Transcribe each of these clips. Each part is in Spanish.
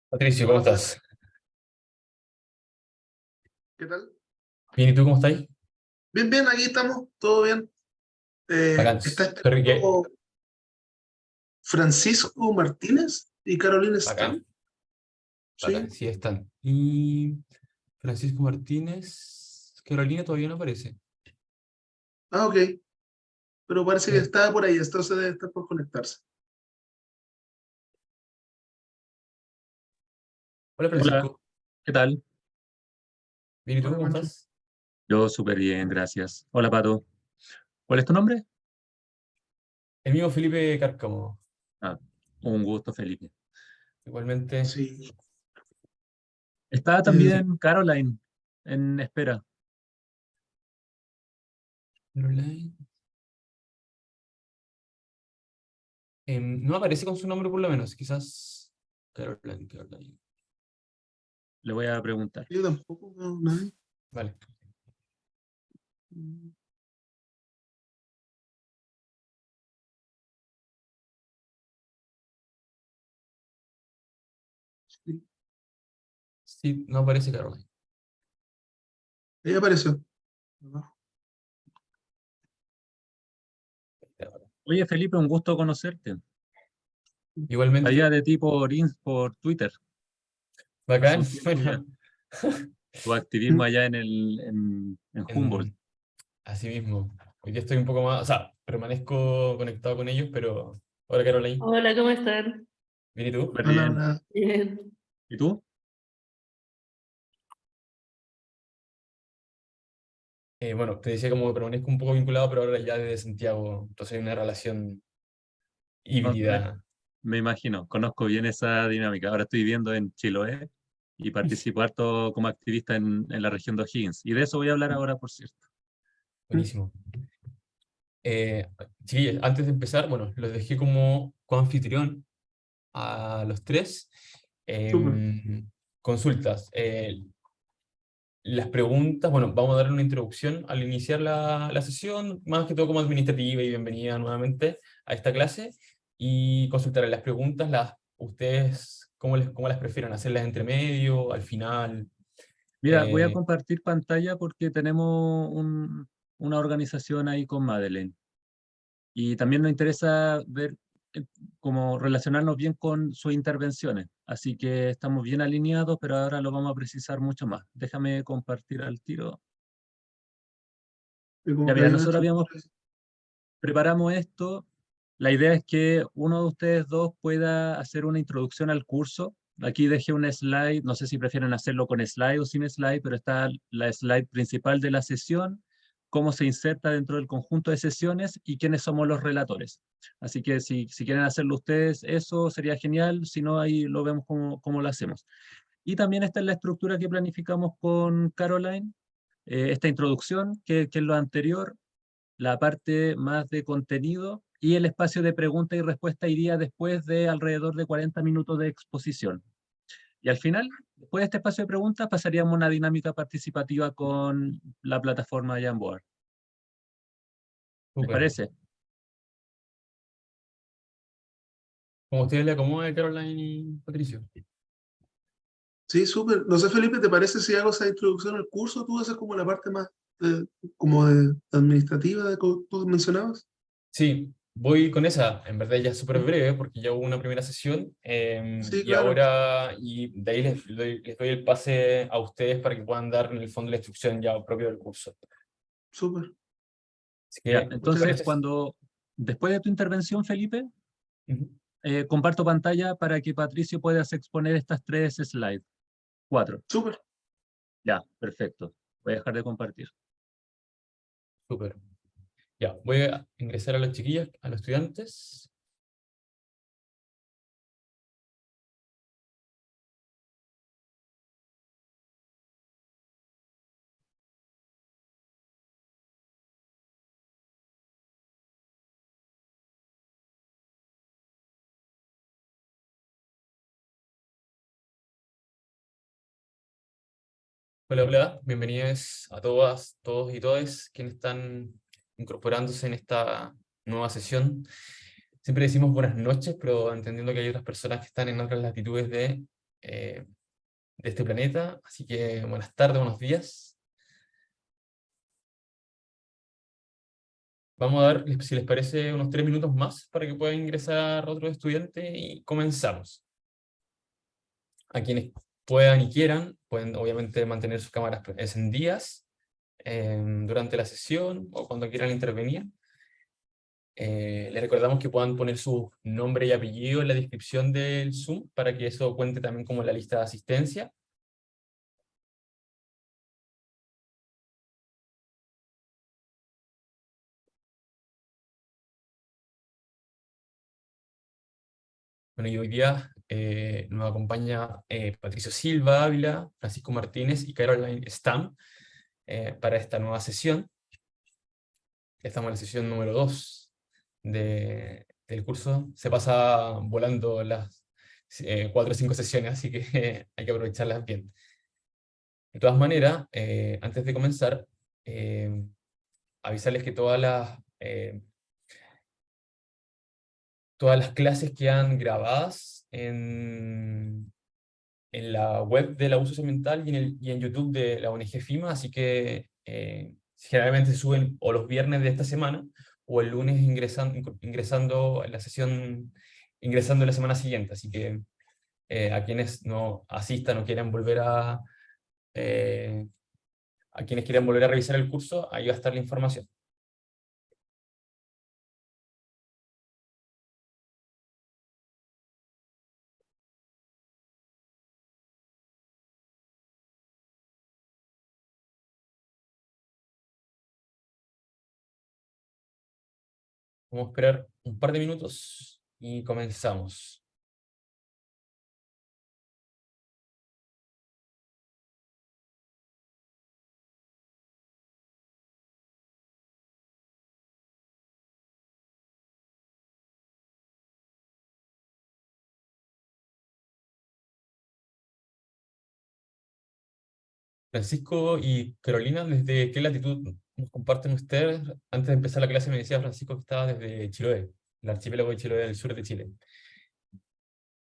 Patricio, ¿cómo Hola Juan, estás? ¿qué tal? Bien, ¿y tú cómo estás? Bien, bien, aquí estamos, todo bien. Bacán. Está Sorry, esperando Francisco Martínez y Carolina Stan, bacán, bacán, ¿sí? sí están. Y Francisco Martínez, Carolina todavía no aparece. Ah, ok, pero parece que Eh, está por ahí, entonces debe estar por conectarse. Hola Hola, Francisco, ¿qué tal? bien, ¿y tú Hola, cómo Juancho. estás? Yo súper bien, gracias. Hola, Pato. ¿Cuál es tu nombre? El mismo Felipe Cárcamo, Ah, un gusto, Felipe. igualmente. Sí. Está Eh, también Caroline en espera. Caroline. No aparece con su nombre por lo menos, quizás Caroline, Caroline. Le voy a preguntar. yo tampoco veo nadie. Vale. Mm, sí. Sí, no aparece Caroline. Ella apareció. Oye, Felipe, un gusto conocerte. Igualmente, Sabía de ti por Twitter hace bacán. un tiempo ya. Tu activismo allá en Humboldt. En, Así mismo. Hoy día estoy un poco más, o sea, permanezco conectado con ellos, pero hola Caroline, Hola, ¿cómo están? bien y tú. Súper Hola, bien. hola. Bien. ¿Y tú? Bueno, te decía como que permanezco un poco vinculado, pero ahora ya desde Santiago, entonces hay una relación No, híbrida. me imagino, conozco bien esa dinámica. Ahora estoy viviendo en Chiloé y participo harto como activista en la región de O'Higgins. Y de eso voy a hablar ahora, por cierto. Buenísimo. Sí, antes de empezar, bueno, los dejé como coanfitrión a los tres. Súper. Consultas. Las preguntas, bueno, vamos a darle una introducción al iniciar la sesión, más que todo como administrativa y bienvenida nuevamente a esta clase. Y consultar las preguntas, ustedes, cómo las prefieren? ¿Hacerlas entre medio, al final? Mira, voy a Eh, compartir pantalla porque tenemos una organización ahí con Madeleine. Y también nos interesa ver cómo relacionarnos bien con sus intervenciones. Así que estamos bien alineados, pero ahora lo vamos a precisar mucho más. Déjame compartir al tiro. Y como Ya que mira, hay una nosotros estructura. preparamos esto. La idea es que uno de ustedes dos pueda hacer una introducción al curso. Aquí dejé un slide, no sé si prefieren hacerlo con slide o sin slide, pero está la slide principal de la sesión, cómo se inserta dentro del conjunto de sesiones y quiénes somos los relatores. Así que si quieren hacerlo ustedes, eso sería genial, si no, ahí lo vemos cómo lo hacemos. Y también está en la estructura que planificamos con Caroline, esta introducción, que es lo anterior, la parte más de contenido y el espacio de pregunta y respuesta iría después de alrededor de 40 minutos de exposición. Y al final, después de este espacio de preguntas, pasaríamos a una dinámica participativa con la plataforma Jamboard. ¿Les Súper. parece? Como ustedes le acomoden, Caroline y Patricio. Sí, súper. No sé, Felipe, ¿te parece si hago esa introducción al curso? Tú haces como la parte más como de administrativa de que tú mencionabas. Sí, voy con esa. En verdad ya es súper breve porque ya hubo una primera sesión Sí, y claro. ahora y de ahí les doy el pase a ustedes para que puedan dar en el fondo la instrucción ya propio del curso. Súper. Así Ya, que, Muchas entonces, gracias. después de tu intervención, Felipe, ujú, comparto pantalla para que Patricio pueda exponer estas tres slides. Cuatro. Súper. Ya, perfecto. Voy a dejar de compartir. súper. Ya, voy a ingresar a las chiquillas, a los estudiantes. Hola, hola, bienvenidos a todas, todos y todas quienes están incorporándose en esta nueva sesión. Siempre decimos buenas noches, pero entendiendo que hay otras personas que están en otras latitudes de este planeta. Así que buenas tardes, buenos días. Vamos a dar, si les parece, unos 3 minutos más para que puedan ingresar otros estudiantes y comenzamos. A quienes puedan y quieran, pueden obviamente mantener sus cámaras encendidas durante la sesión o cuando quieran intervenir. Les recordamos que puedan poner su nombre y apellido en la descripción del Zoom para que eso cuente también como en la lista de asistencia. Bueno, y hoy día nos acompaña Patricio Silva Ávila, Francisco Martínez y Caroline Stam para esta nueva sesión. Estamos en la sesión número 2 del curso. Se pasa volando las 4 o 5 sesiones, así que hay que aprovecharlas bien. De todas maneras, antes de comenzar, avisarles que todas las clases quedan grabadas en la web de la U Socioambiental y en YouTube de la ONG FIMA, así que generalmente se suben o los viernes de esta semana, o el lunes ingresando en la sesión, ingresando en la semana siguiente, así que a quienes no asistan o quieran volver a quienes quieran volver a revisar el curso, ahí va a estar la información. Vamos a esperar un par de minutos y comenzamos. Francisco y Carolina, ¿desde qué latitud nos comparten ustedes? Antes de empezar la clase me decía Francisco que estaba desde Chiloé, el archipiélago de Chiloé del sur de Chile.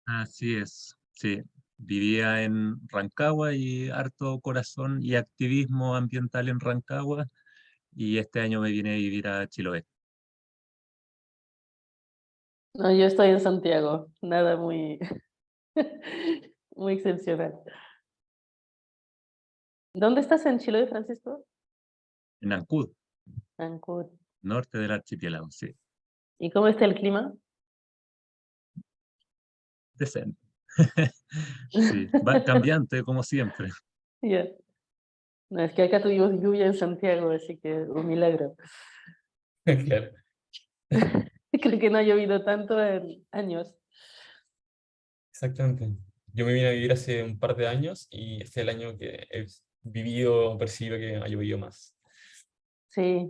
Así es, sí. Vivía en Rancagua y harto corazón y activismo ambiental en Rancagua, y este año me vine a vivir a Chiloé. No, yo estoy en Santiago, nada muy, muy excepcional. ¿Dónde estás en Chiloé, Francisco? En Ancud, Ancud. norte del archipiélago, sí. ¿Y cómo está el clima? Decente. Sí, va cambiante como siempre. Ya. No, es que acá tuvimos lluvia en Santiago, así que un milagro. Claro, Creo que no ha llovido tanto en años. exactamente. Yo me vine a vivir hace un par de años y este es el año que he vivido, percibido que ha llovido más. Sí,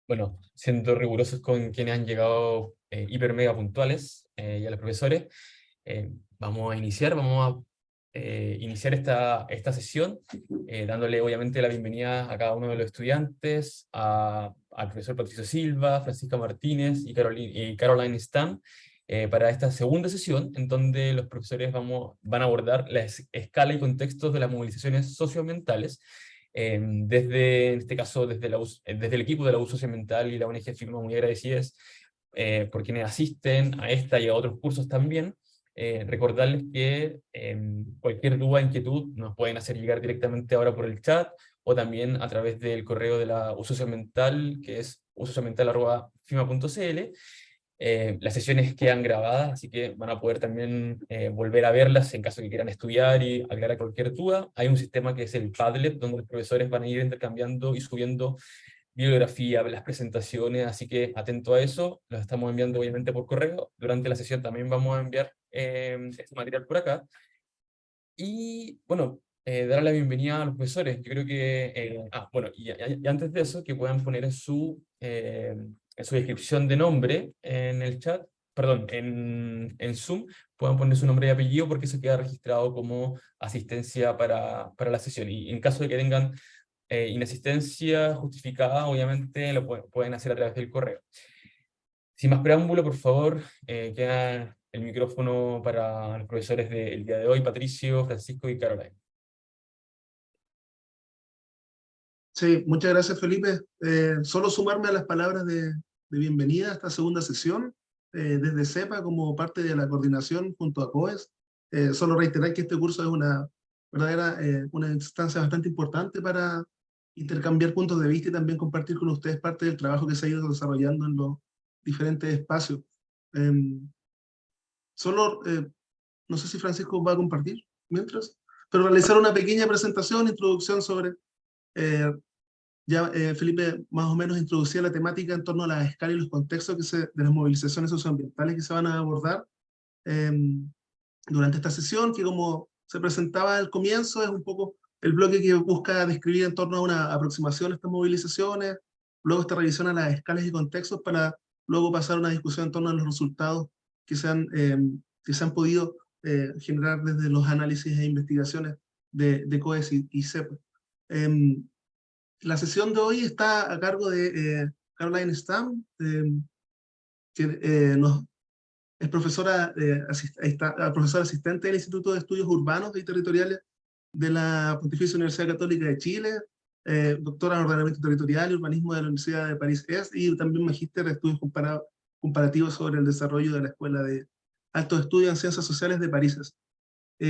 Bueno, siendo rigurosos con quienes han llegado hiper mega puntuales y a los profesores, vamos a iniciar esta sesión dándole obviamente la bienvenida a cada uno de los estudiantes, al profesor Patricio Silva, Francisca Martínez y Caroline Stam, para esta segunda sesión en donde los profesores van a abordar la escala y contextos de las movilizaciones socioambientales, desde, en este caso, desde el equipo de la U Socioambiental y la ONG FIMA, muy agradecidas por quienes asisten a esta y a otros cursos también. Recordarles que cualquier duda, inquietud, nos pueden hacer llegar directamente ahora por el chat, o también a través del correo de la U Socioambiental, que es usocioambiental@fima.cl. Las sesiones quedan grabadas, así que van a poder también volver a verlas en caso que quieran estudiar y aclarar cualquier duda. Hay un sistema que es el Padlet, donde los profesores van a ir intercambiando y subiendo bibliografía, las presentaciones, así que atento a eso. Los estamos enviando obviamente por correo. Durante la sesión también vamos a enviar este material por acá. Y bueno, dar la bienvenida a los profesores. Yo creo que, bueno, y antes de eso, que puedan poner en su descripción de nombre en el chat, perdón, en Zoom, puedan poner su nombre y apellido, porque eso queda registrado como asistencia para la sesión. Y en caso de que tengan inasistencia justificada, obviamente lo pueden hacer a través del correo. Sin más preámbulo, por favor, queda el micrófono para los profesores del día de hoy, Patricio, Francisco y Caroline. Sí, muchas gracias, Felipe. Solo sumarme a las palabras de bienvenida a esta segunda sesión desde CEPA como parte de la coordinación junto a COES. Solo reiterar que este curso es una verdadera una instancia bastante importante para intercambiar puntos de vista y también compartir con ustedes parte del trabajo que se ha ido desarrollando en los diferentes espacios. Solo, no sé si Francisco va a compartir mientras, pero realizar una pequeña presentación, introducción sobre... Felipe más o menos introducía la temática en torno a la escala y los contextos de las movilizaciones socioambientales que se van a abordar durante esta sesión, que como se presentaba al comienzo, es un poco el bloque que busca describir en torno a una aproximación a estas movilizaciones, luego esta revisión a las escalas y contextos para luego pasar a una discusión en torno a los resultados que se han podido generar desde los análisis e investigaciones de COES y CEPA. La sesión de hoy está a cargo de Caroline Stam, que es profesora, profesora asistente del Instituto de Estudios Urbanos y Territoriales de la Pontificia Universidad Católica de Chile, doctora en Ordenamiento Territorial y Urbanismo de la Universidad de París Est, y también magíster de Estudios Comparativos sobre el Desarrollo de la Escuela de Altos Estudios en Ciencias Sociales de París Est.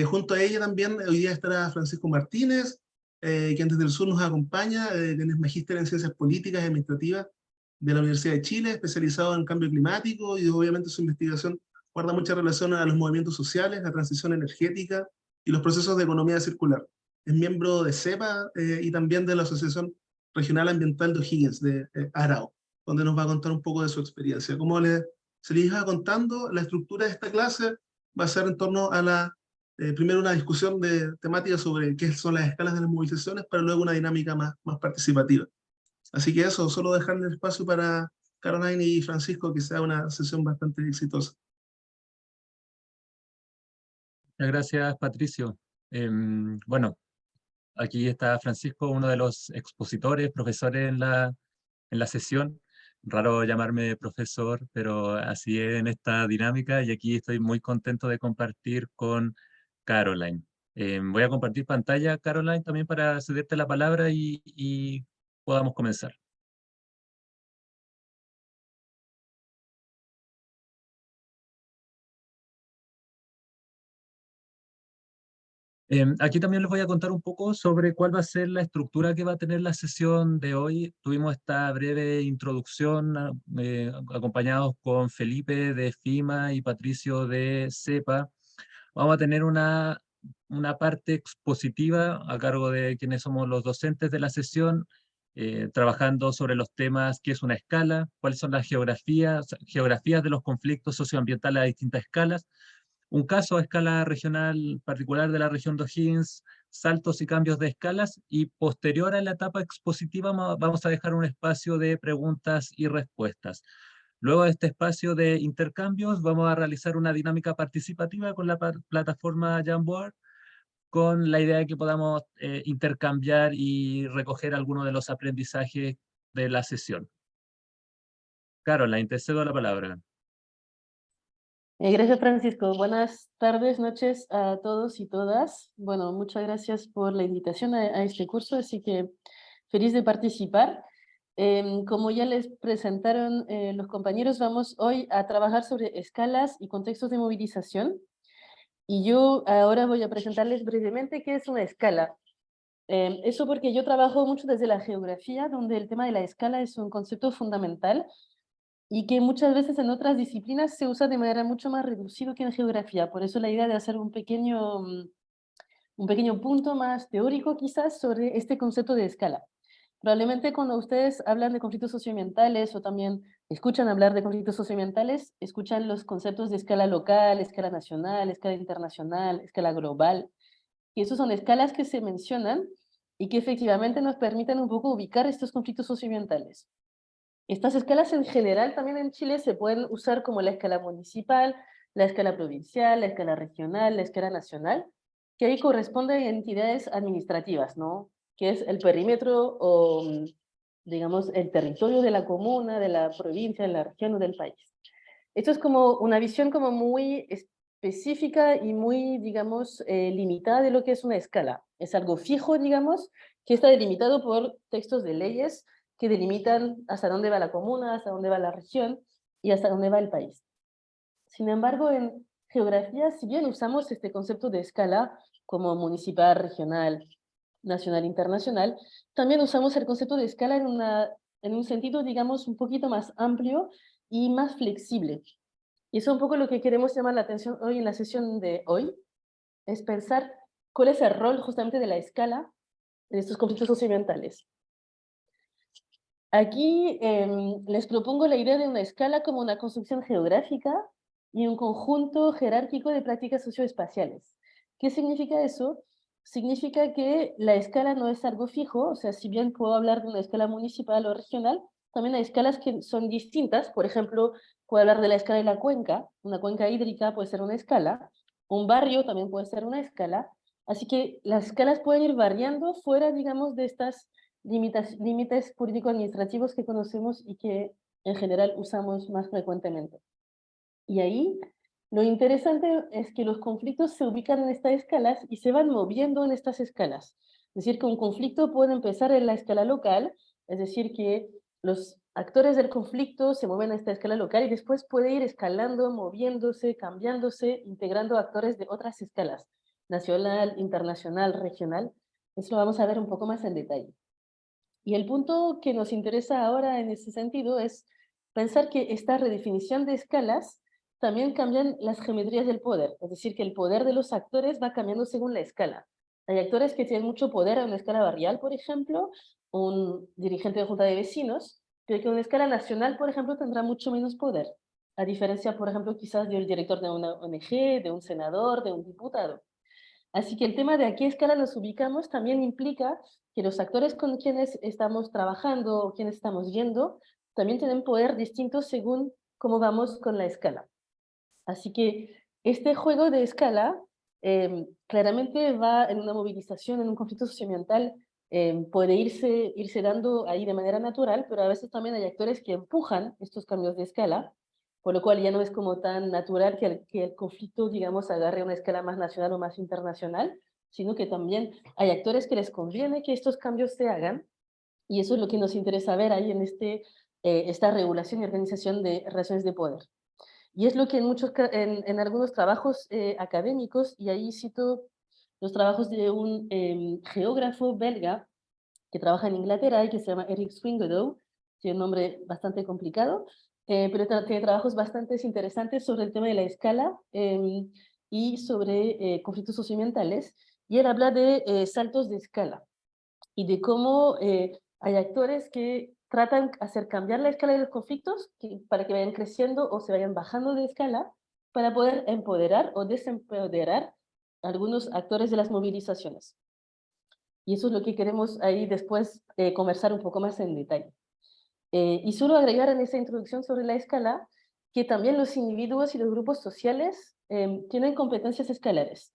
Junto a ella también hoy día estará Francisco Martínez, quien desde el sur nos acompaña, quien es magíster en Ciencias Políticas y Administrativas de la Universidad de Chile, especializado en cambio climático, y obviamente su investigación guarda mucha relación a los movimientos sociales, la transición energética y los procesos de economía circular. Es miembro de CEPA y también de la Asociación Regional Ambiental de O'Higgins, de Arao, donde nos va a contar un poco de su experiencia. Como se les iba contando, la estructura de esta clase va a ser en torno a primero una discusión de temática sobre qué son las escalas de las movilizaciones, para luego una dinámica más participativa. Así que eso, solo dejarle el espacio para Caroline y Francisco, que sea una sesión bastante exitosa. Muchas gracias, Patricio. Bueno, aquí está Francisco, uno de los expositores, profesores en la sesión. Raro llamarme profesor, pero así es en esta dinámica, y aquí estoy muy contento de compartir con Caroline. Voy a compartir pantalla, Caroline, también para cederte la palabra y podamos comenzar. Aquí también les voy a contar un poco sobre cuál va a ser la estructura que va a tener la sesión de hoy. Tuvimos esta breve introducción acompañados con Felipe de FIMA y Patricio de CEPA. Vamos a tener una parte expositiva a cargo de quienes somos los docentes de la sesión, trabajando sobre los temas: qué es una escala, cuáles son las geografías de los conflictos socioambientales a distintas escalas, un caso a escala regional particular de la región de O'Higgins, saltos y cambios de escalas, y posterior a la etapa expositiva vamos a dejar un espacio de preguntas y respuestas. Luego de este espacio de intercambios vamos a realizar una dinámica participativa con la plataforma Jamboard, con la idea de que podamos intercambiar y recoger algunos de los aprendizajes de la sesión. Caroline, te cedo la palabra. Gracias, Francisco. Buenas tardes, noches a todos y todas. Bueno, muchas gracias por la invitación a este curso, así que feliz de participar. Como ya les presentaron los compañeros, vamos hoy a trabajar sobre escalas y contextos de movilización. Y yo ahora voy a presentarles brevemente qué es una escala. Eso porque yo trabajo mucho desde la geografía, donde el tema de la escala es un concepto fundamental y que muchas veces en otras disciplinas se usa de manera mucho más reducida que en geografía. Por eso la idea de hacer un pequeño punto más teórico quizás sobre este concepto de escala. Probablemente cuando ustedes hablan de conflictos socioambientales o también escuchan hablar de conflictos socioambientales, escuchan los conceptos de escala local, escala nacional, escala internacional, escala global. Y esos son escalas que se mencionan y que efectivamente nos permiten un poco ubicar estos conflictos socioambientales. Estas escalas en general también en Chile se pueden usar como la escala municipal, la escala provincial, la escala regional, la escala nacional, que ahí corresponden a entidades administrativas, ¿no? Que es el perímetro o, digamos, el territorio de la comuna, de la provincia, de la región o del país. Esto es como una visión como muy específica y muy, digamos, limitada de lo que es una escala. Es algo fijo, digamos, que está delimitado por textos de leyes que delimitan hasta dónde va la comuna, hasta dónde va la región y hasta dónde va el país. Sin embargo, en geografía, si bien usamos este concepto de escala como municipal, regional, nacional, internacional, también usamos el concepto de escala en un sentido, digamos, un poquito más amplio y más flexible. Y eso es un poco lo que queremos llamar la atención hoy en la sesión de hoy, es pensar cuál es el rol justamente de la escala en estos conflictos socioambientales. Aquí les propongo la idea de una escala como una construcción geográfica y un conjunto jerárquico de prácticas socioespaciales. ¿Qué significa eso? Significa que la escala no es algo fijo, o sea, si bien puedo hablar de una escala municipal o regional, también hay escalas que son distintas. Por ejemplo, puedo hablar de la escala de la cuenca, una cuenca hídrica puede ser una escala, un barrio también puede ser una escala, así que las escalas pueden ir variando fuera, digamos, de estas límites político-administrativos que conocemos y que en general usamos más frecuentemente. Y ahí lo interesante es que los conflictos se ubican en estas escalas y se van moviendo en estas escalas. Es decir, que un conflicto puede empezar en la escala local, es decir, que los actores del conflicto se mueven a esta escala local y después puede ir escalando, moviéndose, cambiándose, integrando actores de otras escalas, nacional, internacional, regional. Eso lo vamos a ver un poco más en detalle. Y el punto que nos interesa ahora en ese sentido es pensar que esta redefinición de escalas también cambian las geometrías del poder, es decir, que el poder de los actores va cambiando según la escala. Hay actores que tienen mucho poder en una escala barrial, por ejemplo, un dirigente de junta de vecinos, pero que en una escala nacional, por ejemplo, tendrá mucho menos poder, a diferencia, por ejemplo, quizás del director de una ONG, de un senador, de un diputado. Así que el tema de a qué escala nos ubicamos también implica que los actores con quienes estamos trabajando o quienes estamos viendo también tienen poder distinto según cómo vamos con la escala. Así que este juego de escala claramente va en una movilización, en un conflicto socioambiental, puede irse dando ahí de manera natural, pero a veces también hay actores que empujan estos cambios de escala, por lo cual ya no es como tan natural que el conflicto, digamos, agarre una escala más nacional o más internacional, sino que también hay actores que les conviene que estos cambios se hagan, y eso es lo que nos interesa ver ahí en esta regulación y organización de relaciones de poder. Y es lo que en algunos trabajos académicos, y ahí cito los trabajos de un geógrafo belga que trabaja en Inglaterra y que se llama Eric Swingedow, tiene un nombre bastante complicado, pero tiene trabajos bastante interesantes sobre el tema de la escala y sobre conflictos socioambientales, y él habla de saltos de escala y de cómo hay actores que tratan de hacer cambiar la escala de los conflictos para que vayan creciendo o se vayan bajando de escala para poder empoderar o desempoderar a algunos actores de las movilizaciones. Y eso es lo que queremos ahí después conversar un poco más en detalle. Y solo agregar en esa introducción sobre la escala que también los individuos y los grupos sociales tienen competencias escalares.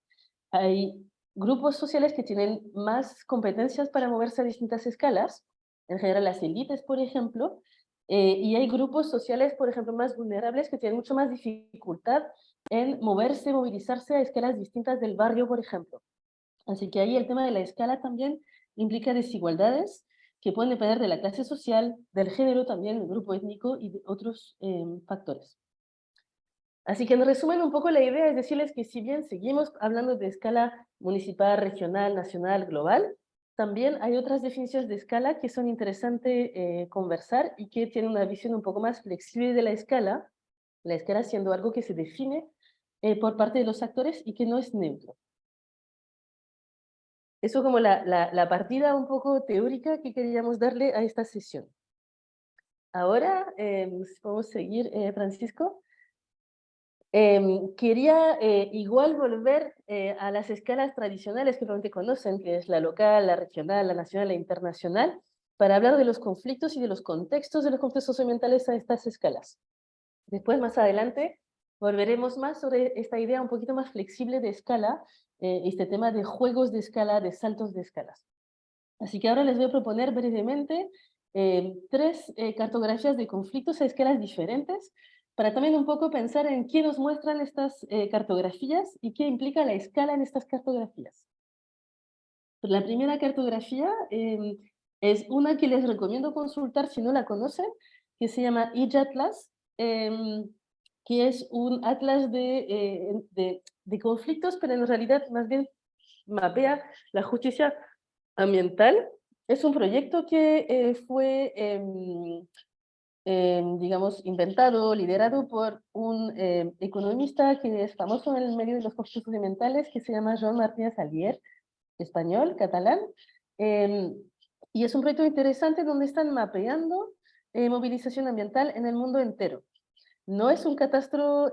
Hay grupos sociales que tienen más competencias para moverse a distintas escalas, en general las élites, por ejemplo, y hay grupos sociales, por ejemplo, más vulnerables que tienen mucho más dificultad en moverse, movilizarse a escalas distintas del barrio, por ejemplo. Así que ahí el tema de la escala también implica desigualdades que pueden depender de la clase social, del género también, del grupo étnico y de otros factores. Así que en resumen un poco la idea es decirles que si bien seguimos hablando de escala municipal, regional, nacional, global, también hay otras definiciones de escala que son interesantes conversar y que tienen una visión un poco más flexible de la escala siendo algo que se define por parte de los actores y que no es neutro. Eso como la partida un poco teórica que queríamos darle a esta sesión. Ahora, podemos seguir, Francisco. Quería igual volver a las escalas tradicionales que probablemente conocen, que es la local, la regional, la nacional, la internacional, para hablar de los conflictos y de los contextos de los conflictos socioambientales a estas escalas. Después, más adelante, volveremos más sobre esta idea un poquito más flexible de escala, este tema de juegos de escala, de saltos de escalas. Así que ahora les voy a proponer brevemente tres cartografías de conflictos a escalas diferentes para también un poco pensar en qué nos muestran estas cartografías y qué implica la escala en estas cartografías. La primera cartografía es una que les recomiendo consultar si no la conocen, que se llama IJATLAS, que es un atlas de conflictos, pero en realidad más bien mapea la justicia ambiental. Es un proyecto que fue, digamos, inventado, liderado por un economista que es famoso en el medio de los conflictos ambientales, que se llama Joan Martínez Alier, español, catalán, y es un proyecto interesante donde están mapeando movilización ambiental en el mundo entero. No es un catastro,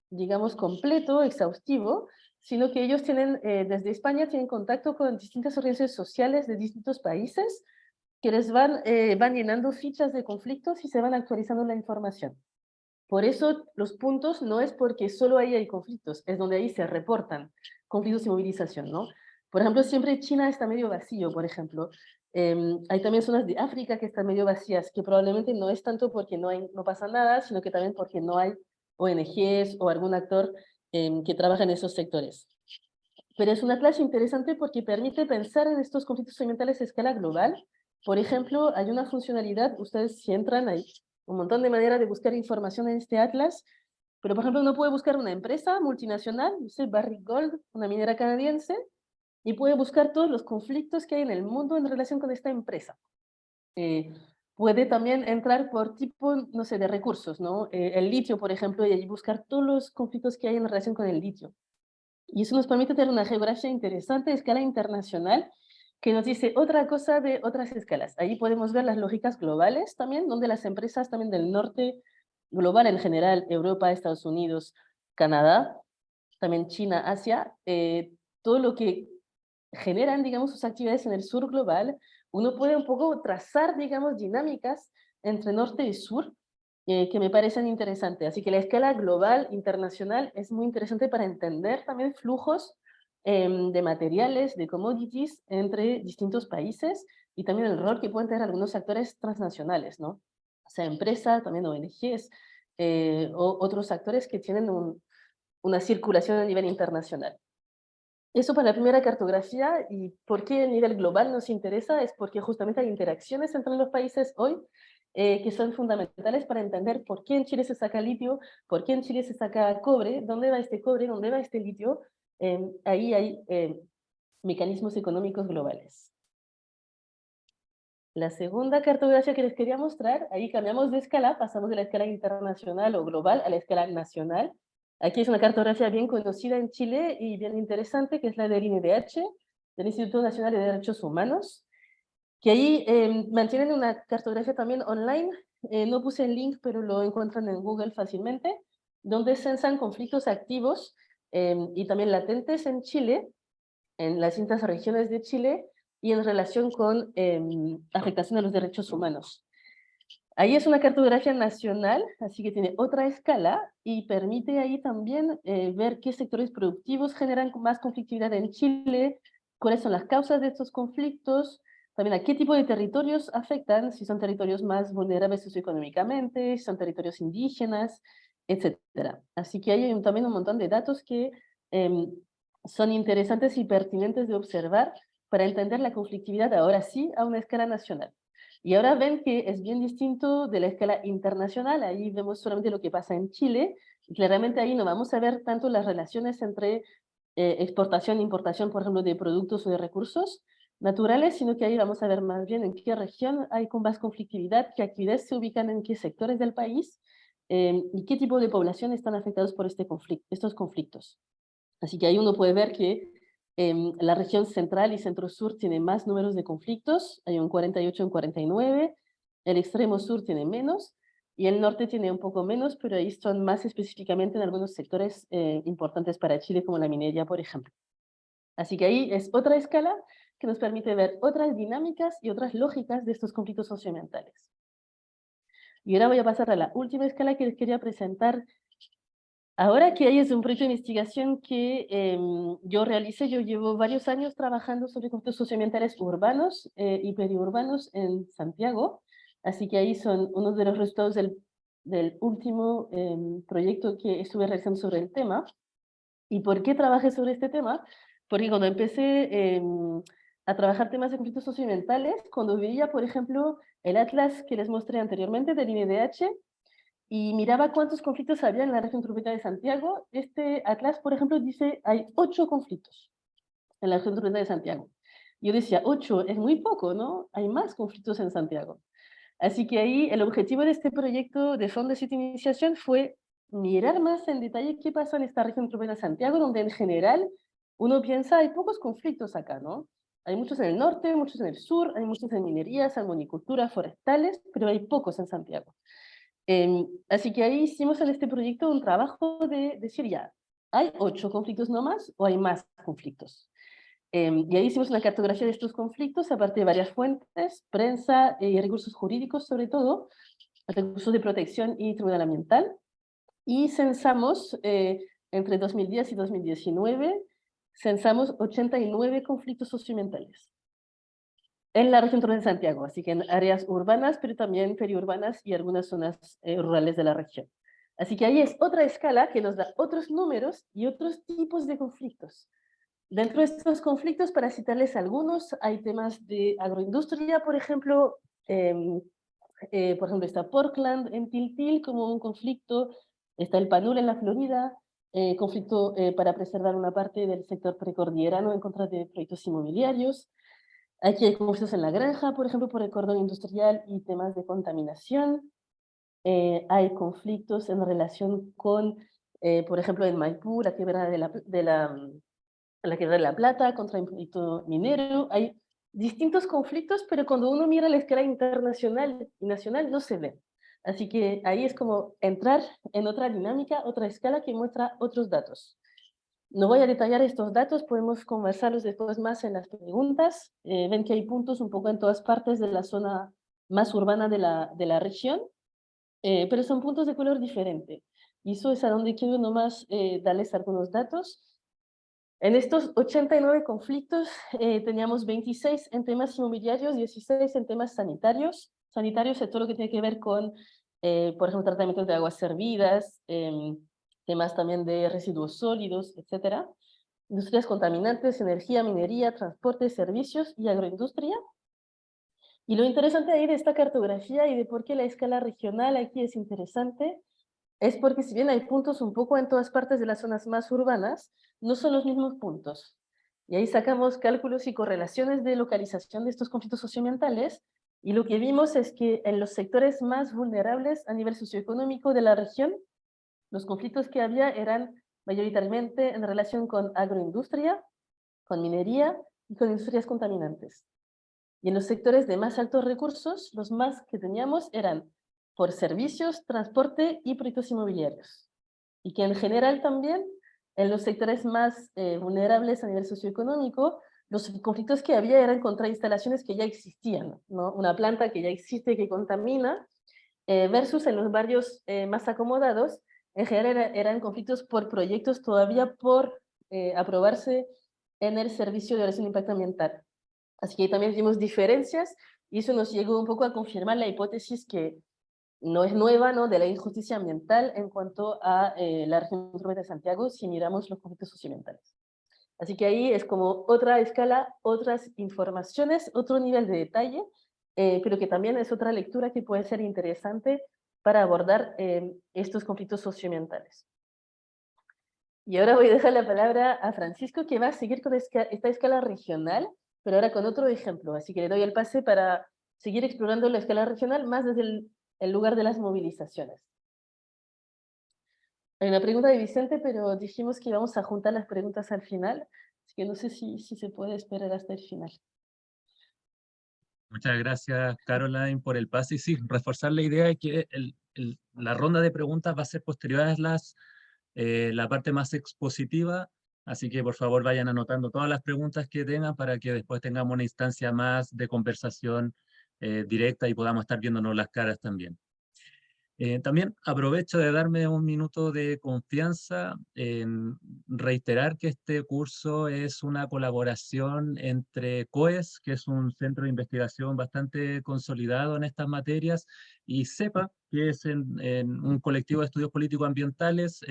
digamos, completo, exhaustivo, sino que ellos tienen, desde España, tienen contacto con distintas organizaciones sociales de distintos países que les van llenando fichas de conflictos y se van actualizando la información. Por eso los puntos no es porque solo ahí hay conflictos, es donde ahí se reportan conflictos y movilización, ¿no? Por ejemplo, siempre China está medio vacío, por ejemplo. Hay también zonas de África que están medio vacías, que probablemente no es tanto porque no pasa nada, sino que también porque no hay ONGs o algún actor que trabaja en esos sectores. Pero es una clase interesante porque permite pensar en estos conflictos ambientales a escala global. Por ejemplo, hay una funcionalidad, ustedes si entran, hay un montón de maneras de buscar información en este atlas, pero por ejemplo uno puede buscar una empresa multinacional, no sé, Barrick Gold, una minera canadiense, y puede buscar todos los conflictos que hay en el mundo en relación con esta empresa. Puede también entrar por tipo, no sé, de recursos, ¿no? El litio, por ejemplo, y allí buscar todos los conflictos que hay en relación con el litio. Y eso nos permite tener una geografía interesante a escala internacional que nos dice otra cosa de otras escalas. Ahí podemos ver las lógicas globales también, donde las empresas también del norte global en general, Europa, Estados Unidos, Canadá, también China, Asia, todo lo que generan, digamos, sus actividades en el sur global, uno puede un poco trazar, digamos, dinámicas entre norte y sur que me parecen interesantes. Así que la escala global, internacional, es muy interesante para entender también flujos de materiales, de commodities entre distintos países y también el rol que pueden tener algunos actores transnacionales, ¿no? O sea, empresas, también ONGs, o otros actores que tienen una circulación a nivel internacional. Eso para la primera cartografía, y por qué a nivel global nos interesa es porque justamente hay interacciones entre los países hoy que son fundamentales para entender por qué en Chile se saca litio, por qué en Chile se saca cobre, dónde va este cobre, dónde va este litio. Ahí hay mecanismos económicos globales. La segunda cartografía que les quería mostrar, ahí cambiamos de escala, pasamos de la escala internacional o global a la escala nacional. Aquí es una cartografía bien conocida en Chile y bien interesante, que es la del INDH, del Instituto Nacional de Derechos Humanos, que ahí mantienen una cartografía también online. No puse el link, pero lo encuentran en Google fácilmente, donde censan conflictos activos y también latentes en Chile, en las distintas regiones de Chile, y en relación con afectación a los derechos humanos. Ahí es una cartografía nacional, así que tiene otra escala y permite ahí también ver qué sectores productivos generan más conflictividad en Chile, cuáles son las causas de estos conflictos, también a qué tipo de territorios afectan, si son territorios más vulnerables socioeconómicamente, si son territorios indígenas, etc. Así que hay también un montón de datos que son interesantes y pertinentes de observar para entender la conflictividad ahora sí a una escala nacional. Y ahora ven que es bien distinto de la escala internacional, ahí vemos solamente lo que pasa en Chile, y claramente ahí no vamos a ver tanto las relaciones entre exportación e importación, por ejemplo, de productos o de recursos naturales, sino que ahí vamos a ver más bien en qué región hay con más conflictividad, qué actividades se ubican en qué sectores del país, y qué tipo de población están afectados por estos conflictos. Así que ahí uno puede ver que la región central y centro-sur tiene más números de conflictos, hay un 48 en 49, el extremo sur tiene menos, y el norte tiene un poco menos, pero ahí son más específicamente en algunos sectores importantes para Chile, como la minería, por ejemplo. Así que ahí es otra escala que nos permite ver otras dinámicas y otras lógicas de estos conflictos socioambientales. Y ahora voy a pasar a la última escala que les quería presentar. Ahora que hay es un proyecto de investigación que yo realicé, yo llevo varios años trabajando sobre conflictos socioambientales urbanos y periurbanos en Santiago, así que ahí son unos de los resultados del del último proyecto que estuve realizando sobre el tema. ¿Y por qué trabajé sobre este tema? Porque cuando empecé a trabajar temas de conflictos socioambientales, cuando veía, por ejemplo, el atlas que les mostré anteriormente del INDH, y miraba cuántos conflictos había en la región metropolitana de Santiago, este atlas, por ejemplo, dice hay 8 conflictos en la región metropolitana de Santiago. Yo decía, 8 es muy poco, ¿no? Hay más conflictos en Santiago. Así que ahí el objetivo de este proyecto de Fondo de Sitio de Iniciación fue mirar más en detalle qué pasa en esta región metropolitana de Santiago, donde en general uno piensa hay pocos conflictos acá, ¿no? Hay muchos en el norte, muchos en el sur, hay muchos en minería, salmonicultura, forestales, pero hay pocos en Santiago. Así que ahí hicimos en este proyecto un trabajo de decir ya, ¿hay 8 conflictos nomás o hay más conflictos? Y ahí hicimos una cartografía de estos conflictos a partir de varias fuentes, prensa y recursos jurídicos sobre todo, recursos de protección y tribunal ambiental, y censamos entre 2010 y 2019, censamos 89 conflictos socioambientales en la región metropolitana de Santiago, así que en áreas urbanas, pero también periurbanas y algunas zonas rurales de la región. Así que ahí es otra escala que nos da otros números y otros tipos de conflictos. Dentro de estos conflictos, para citarles algunos, hay temas de agroindustria, por ejemplo, está Portland en Tiltil como un conflicto, está el Panul en la Florida, conflicto para preservar una parte del sector precordillerano en contra de proyectos inmobiliarios. Aquí hay conflictos en la granja, por ejemplo, por el cordón industrial y temas de contaminación. Hay conflictos en relación con, por ejemplo, en Maipú, la quebrada de la Quebrada de la Plata, contra el proyecto minero. Hay distintos conflictos, pero cuando uno mira la escala internacional y nacional no se ve. Así que ahí es como entrar en otra dinámica, otra escala que muestra otros datos. No voy a detallar estos datos, podemos conversarlos después más en las preguntas. Ven que hay puntos un poco en todas partes de la zona más urbana de la región, pero son puntos de color diferente. Y eso es a donde quiero nomás darles algunos datos. En estos 89 conflictos teníamos 26 en temas inmobiliarios, 16 en temas sanitarios. Sanitarios es todo lo que tiene que ver con, por ejemplo, tratamientos de aguas servidas, temas también de residuos sólidos, etc. Industrias contaminantes, energía, minería, transporte, servicios y agroindustria. Y lo interesante ahí de esta cartografía y de por qué la escala regional aquí es interesante, es porque si bien hay puntos un poco en todas partes de las zonas más urbanas, no son los mismos puntos. Y ahí sacamos cálculos y correlaciones de localización de estos conflictos socioambientales, y lo que vimos es que en los sectores más vulnerables a nivel socioeconómico de la región, los conflictos que había eran mayoritariamente en relación con agroindustria, con minería y con industrias contaminantes. Y en los sectores de más altos recursos, los más que teníamos eran por servicios, transporte y proyectos inmobiliarios. Y que en general también, en los sectores más vulnerables a nivel socioeconómico, los conflictos que había eran contra instalaciones que ya existían, ¿no? Una planta que ya existe, que contamina, versus en los barrios más acomodados, en general eran conflictos por proyectos todavía por aprobarse en el servicio de evaluación de impacto ambiental. Así que también vimos diferencias, y eso nos llegó un poco a confirmar la hipótesis que no es nueva, ¿no?, de la injusticia ambiental en cuanto a la región metropolitana de Santiago, si miramos los conflictos socioambientales. Así que ahí es como otra escala, otras informaciones, otro nivel de detalle, pero que también es otra lectura que puede ser interesante para abordar estos conflictos socioambientales. Y ahora voy a dejar la palabra a Francisco, que va a seguir con esta escala regional, pero ahora con otro ejemplo. Así que le doy el pase para seguir explorando la escala regional más desde el lugar de las movilizaciones. Hay una pregunta de Vicente, pero dijimos que íbamos a juntar las preguntas al final, así que no sé si se puede esperar hasta el final. Muchas gracias, Caroline, por el pase. Y sí, reforzar la idea de que la ronda de preguntas va a ser posterior a la parte más expositiva, así que por favor vayan anotando todas las preguntas que tengan para que después tengamos una instancia más de conversación directa y podamos estar viéndonos las caras también. También aprovecho de darme un minuto de confianza en reiterar que este curso es una colaboración entre COES, que es un centro de investigación bastante consolidado en estas materias, y CEPA, que es en un colectivo de estudios políticos ambientales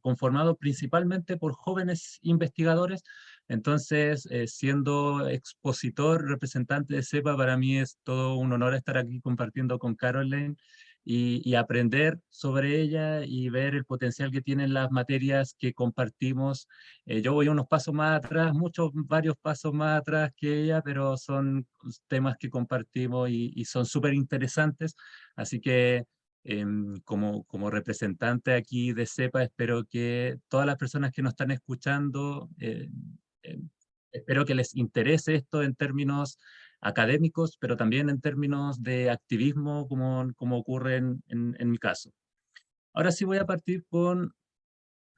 conformado principalmente por jóvenes investigadores. Entonces, siendo expositor, representante de CEPA, para mí es todo un honor estar aquí compartiendo con Caroline y aprender sobre ella y ver el potencial que tienen las materias que compartimos. Yo voy unos pasos más atrás, varios pasos más atrás que ella, pero son temas que compartimos y son súper interesantes. Así que como representante aquí de CEPA, espero que todas las personas que nos están escuchando, espero que les interese esto en términos académicos, pero también en términos de activismo, como ocurre en mi caso. Ahora sí voy a partir con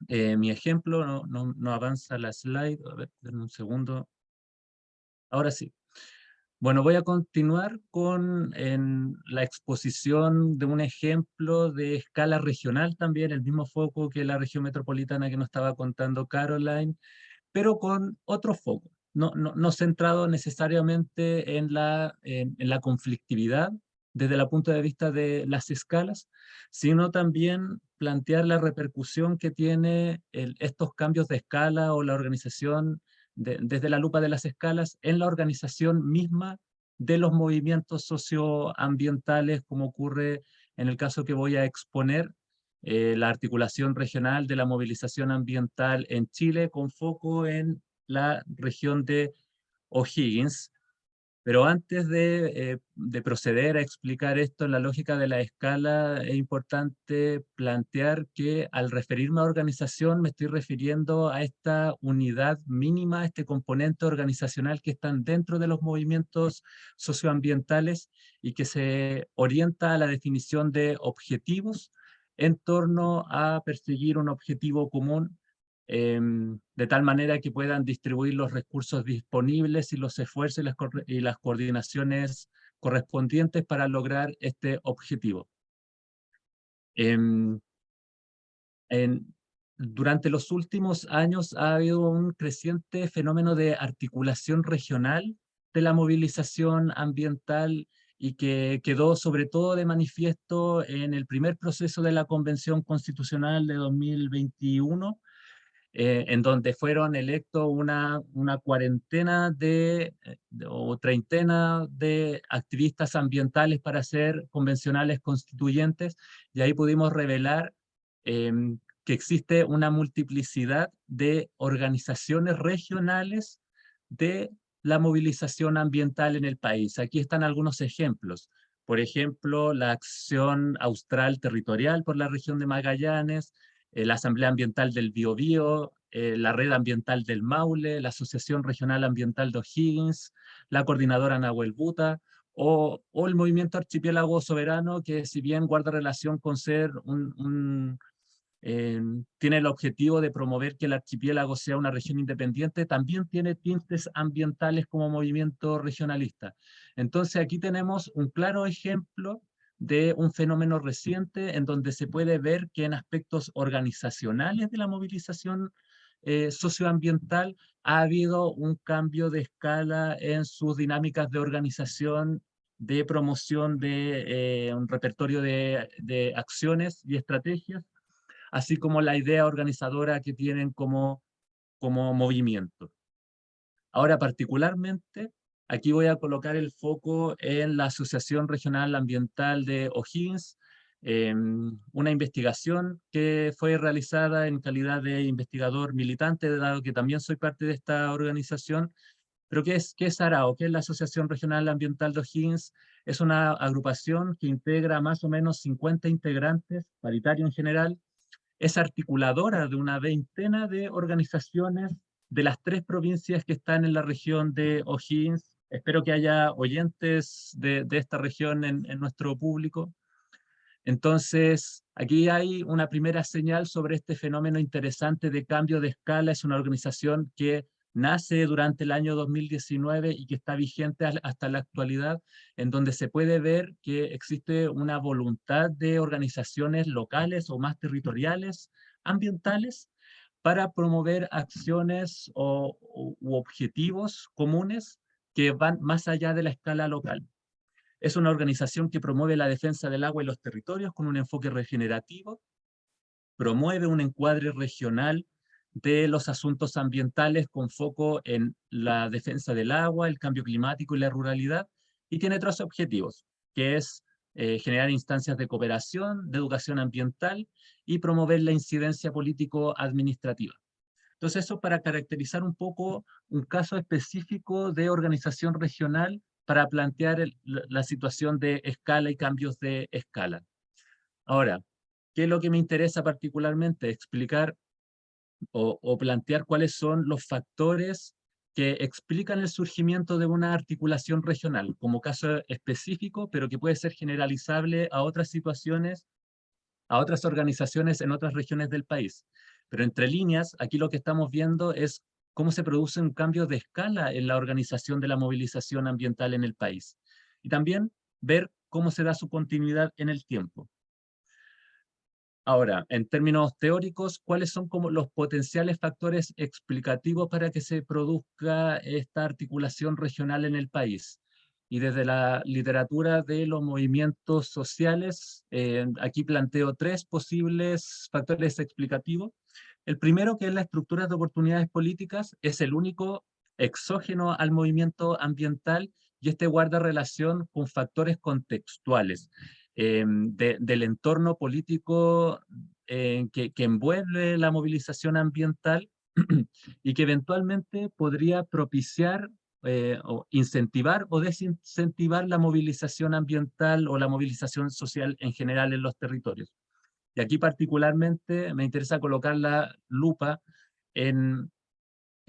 mi ejemplo. No avanza la slide. A ver, denme un segundo. Ahora sí. Bueno, voy a continuar con la exposición de un ejemplo de escala regional también, el mismo foco que la región metropolitana que nos estaba contando Caroline, pero con otro foco, no centrado necesariamente en la conflictividad desde el punto de vista de las escalas, sino también plantear la repercusión que tiene estos cambios de escala o la organización desde la lupa de las escalas en la organización misma de los movimientos socioambientales, como ocurre en el caso que voy a exponer, la articulación regional de la movilización ambiental en Chile con foco en la región de O'Higgins. Pero antes de proceder a explicar esto en la lógica de la escala, es importante plantear que al referirme a organización me estoy refiriendo a esta unidad mínima, a este componente organizacional que están dentro de los movimientos socioambientales y que se orienta a la definición de objetivos en torno a perseguir un objetivo común, de tal manera que puedan distribuir los recursos disponibles y los esfuerzos y las coordinaciones correspondientes para lograr este objetivo. Em, durante los últimos años ha habido un creciente fenómeno de articulación regional de la movilización ambiental y que quedó sobre todo de manifiesto en el primer proceso de la Convención Constitucional de 2021, en donde fueron electos una cuarentena o treintena de activistas ambientales para ser convencionales constituyentes, y ahí pudimos revelar que existe una multiplicidad de organizaciones regionales de la movilización ambiental en el país. Aquí están algunos ejemplos. Por ejemplo, la Acción Austral Territorial por la región de Magallanes, la Asamblea Ambiental del Biobío, la Red Ambiental del Maule, la Asociación Regional Ambiental de O'Higgins, la Coordinadora Nahuel Buta, o el Movimiento Archipiélago Soberano, que si bien guarda relación con ser tiene el objetivo de promover que el archipiélago sea una región independiente, también tiene tintes ambientales como movimiento regionalista. Entonces aquí tenemos un claro ejemplo de un fenómeno reciente en donde se puede ver que en aspectos organizacionales de la movilización socioambiental ha habido un cambio de escala en sus dinámicas de organización, de promoción de un repertorio de acciones y estrategias, así como la idea organizadora que tienen como movimiento. Ahora, particularmente, aquí voy a colocar el foco en la Asociación Regional Ambiental de O'Higgins, una investigación que fue realizada en calidad de investigador militante, dado que también soy parte de esta organización. Pero ¿qué es ARAO? ¿Qué es la Asociación Regional Ambiental de O'Higgins? Es una agrupación que integra más o menos 50 integrantes, paritario en general. Es articuladora de una veintena de organizaciones de las 3 provincias que están en la región de O'Higgins. Espero que haya oyentes de esta región en nuestro público. Entonces, aquí hay una primera señal sobre este fenómeno interesante de cambio de escala. Es una organización que nace durante el año 2019 y que está vigente hasta la actualidad, en donde se puede ver que existe una voluntad de organizaciones locales o más territoriales, ambientales, para promover acciones u objetivos comunes que van más allá de la escala local. Es una organización que promueve la defensa del agua y los territorios con un enfoque regenerativo, promueve un encuadre regional de los asuntos ambientales con foco en la defensa del agua, el cambio climático y la ruralidad, y tiene otros objetivos, que es generar instancias de cooperación, de educación ambiental y promover la incidencia político-administrativa. Entonces, eso para caracterizar un poco un caso específico de organización regional para plantear la situación de escala y cambios de escala. Ahora, ¿qué es lo que me interesa particularmente? Explicar o plantear cuáles son los factores que explican el surgimiento de una articulación regional, como caso específico, pero que puede ser generalizable a otras situaciones, a otras organizaciones en otras regiones del país. Pero entre líneas, aquí lo que estamos viendo es cómo se produce un cambio de escala en la organización de la movilización ambiental en el país. Y también ver cómo se da su continuidad en el tiempo. Ahora, en términos teóricos, ¿cuáles son como los potenciales factores explicativos para que se produzca esta articulación regional en el país? Y desde la literatura de los movimientos sociales, aquí planteo 3 posibles factores explicativos. El primero, que es la estructura de oportunidades políticas, es el único exógeno al movimiento ambiental y este guarda relación con factores contextuales del entorno político que envuelve la movilización ambiental y que eventualmente podría propiciar o incentivar o desincentivar la movilización ambiental o la movilización social en general en los territorios. Y aquí particularmente me interesa colocar la lupa en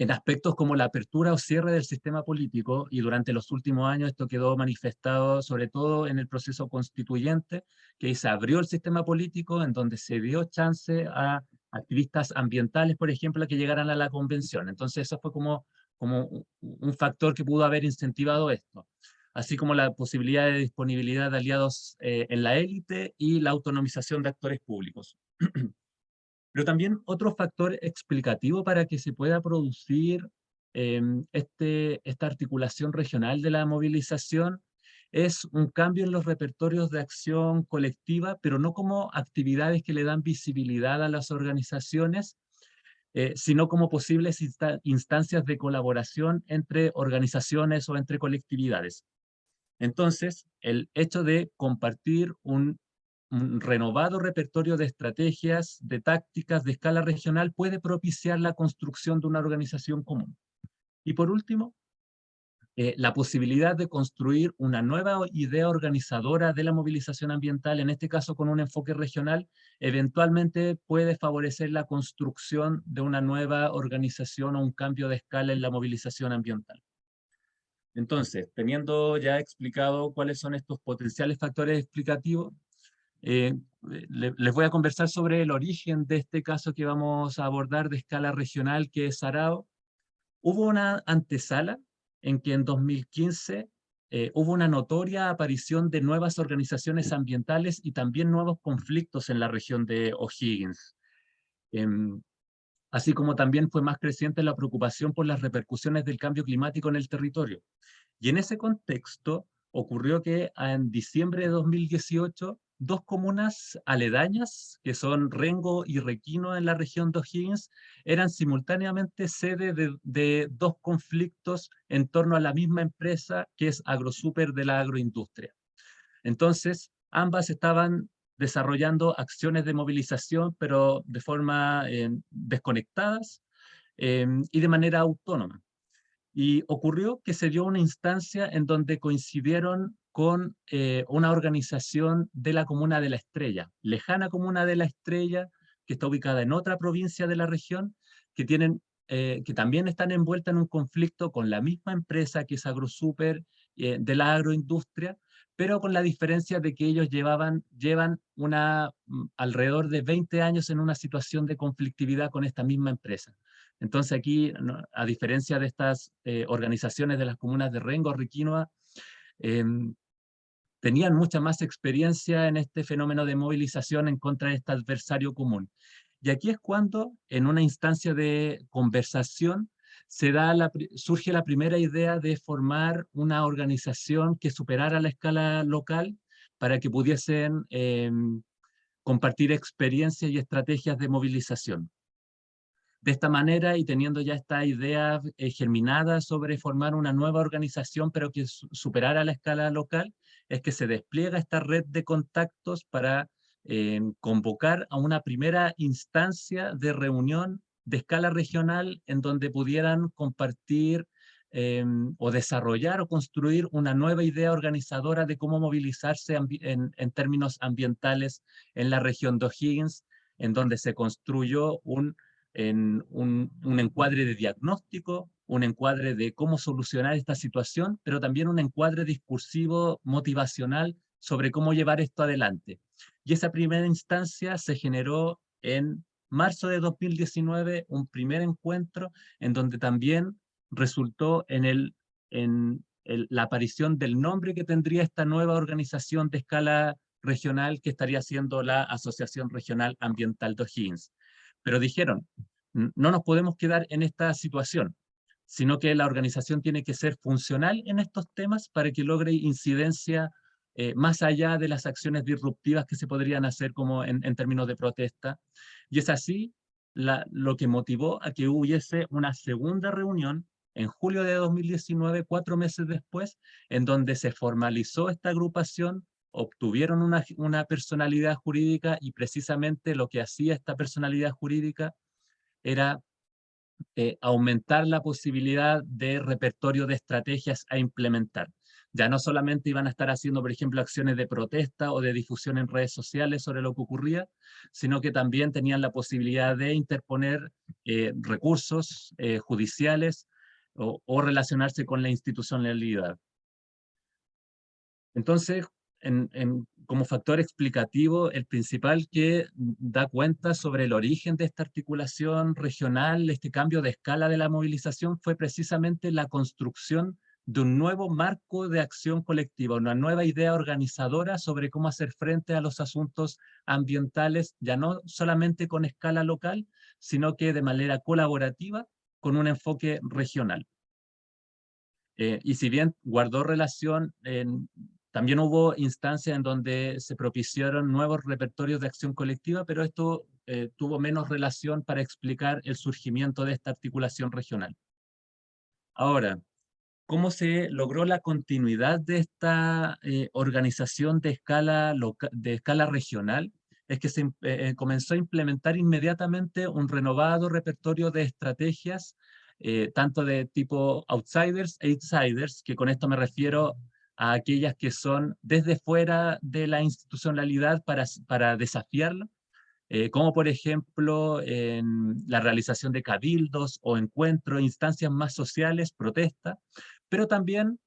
aspectos como la apertura o cierre del sistema político, y durante los últimos años esto quedó manifestado sobre todo en el proceso constituyente, que se abrió el sistema político en donde se dio chance a activistas ambientales, por ejemplo, que llegaran a la convención. Entonces eso fue como un factor que pudo haber incentivado esto, así como la posibilidad de disponibilidad de aliados en la élite y la autonomización de actores públicos. Pero también otro factor explicativo para que se pueda producir esta articulación regional de la movilización es un cambio en los repertorios de acción colectiva, pero no como actividades que le dan visibilidad a las organizaciones, sino como posibles instancias de colaboración entre organizaciones o entre colectividades. Entonces, el hecho de compartir un renovado repertorio de estrategias, de tácticas de escala regional puede propiciar la construcción de una organización común. Y por último, la posibilidad de construir una nueva idea organizadora de la movilización ambiental, en este caso con un enfoque regional, eventualmente puede favorecer la construcción de una nueva organización o un cambio de escala en la movilización ambiental. Entonces, teniendo ya explicado cuáles son estos potenciales factores explicativos, les voy a conversar sobre el origen de este caso que vamos a abordar de escala regional, que es Sarao. Hubo una antesala en que en 2015 hubo una notoria aparición de nuevas organizaciones ambientales y también nuevos conflictos en la región de O'Higgins. Así como también fue más creciente la preocupación por las repercusiones del cambio climático en el territorio. Y en ese contexto ocurrió que en diciembre de 2018, 2 comunas aledañas, que son Rengo y Requino en la región de O'Higgins, eran simultáneamente sede de 2 conflictos en torno a la misma empresa, que es AgroSuper de la agroindustria. Entonces, ambas estaban desarrollando acciones de movilización, pero de forma desconectadas y de manera autónoma. Y ocurrió que se dio una instancia en donde coincidieron con una organización de la Comuna de la Estrella, lejana Comuna de la Estrella, que está ubicada en otra provincia de la región, que también están envueltas en un conflicto con la misma empresa que es AgroSuper de la agroindustria, pero con la diferencia de que ellos llevan alrededor de 20 años en una situación de conflictividad con esta misma empresa. Entonces aquí, a diferencia de estas organizaciones de las comunas de Rengo, Riquinoa, tenían mucha más experiencia en este fenómeno de movilización en contra de este adversario común. Y aquí es cuando, en una instancia de conversación, surge la primera idea de formar una organización que superara la escala local para que pudiesen compartir experiencias y estrategias de movilización. De esta manera, y teniendo ya esta idea germinada sobre formar una nueva organización, pero que superara la escala local, es que se despliega esta red de contactos para convocar a una primera instancia de reunión de escala regional en donde pudieran compartir o desarrollar o construir una nueva idea organizadora de cómo movilizarse en términos ambientales en la región de O'Higgins, en donde se construyó un encuadre de diagnóstico, un encuadre de cómo solucionar esta situación, pero también un encuadre discursivo motivacional sobre cómo llevar esto adelante. Y esa primera instancia se generó en marzo de 2019, un primer encuentro en donde también resultó en la aparición del nombre que tendría esta nueva organización de escala regional que estaría siendo la Asociación Regional Ambiental de O'Higgins. Pero dijeron, no nos podemos quedar en esta situación, sino que la organización tiene que ser funcional en estos temas para que logre incidencia más allá de las acciones disruptivas que se podrían hacer como en términos de protesta. Y es así lo que motivó a que hubiese una segunda reunión en julio de 2019, 4 meses después, en donde se formalizó esta agrupación, obtuvieron una personalidad jurídica, y precisamente lo que hacía esta personalidad jurídica era aumentar la posibilidad de repertorio de estrategias a implementar. Ya no solamente iban a estar haciendo, por ejemplo, acciones de protesta o de difusión en redes sociales sobre lo que ocurría, sino que también tenían la posibilidad de interponer recursos judiciales o relacionarse con la institucionalidad. Entonces, como factor explicativo, el principal que da cuenta sobre el origen de esta articulación regional, este cambio de escala de la movilización, fue precisamente la construcción de un nuevo marco de acción colectiva, una nueva idea organizadora sobre cómo hacer frente a los asuntos ambientales, ya no solamente con escala local, sino que de manera colaborativa con un enfoque regional. Y si bien guardó relación, también hubo instancias en donde se propiciaron nuevos repertorios de acción colectiva, pero esto tuvo menos relación para explicar el surgimiento de esta articulación regional. Ahora, ¿cómo se logró la continuidad de esta organización de escala regional? Es que se comenzó a implementar inmediatamente un renovado repertorio de estrategias, tanto de tipo outsiders e insiders, que con esto me refiero a aquellas que son desde fuera de la institucionalidad para desafiarla, como por ejemplo en la realización de cabildos o encuentros, instancias más sociales, protesta, pero también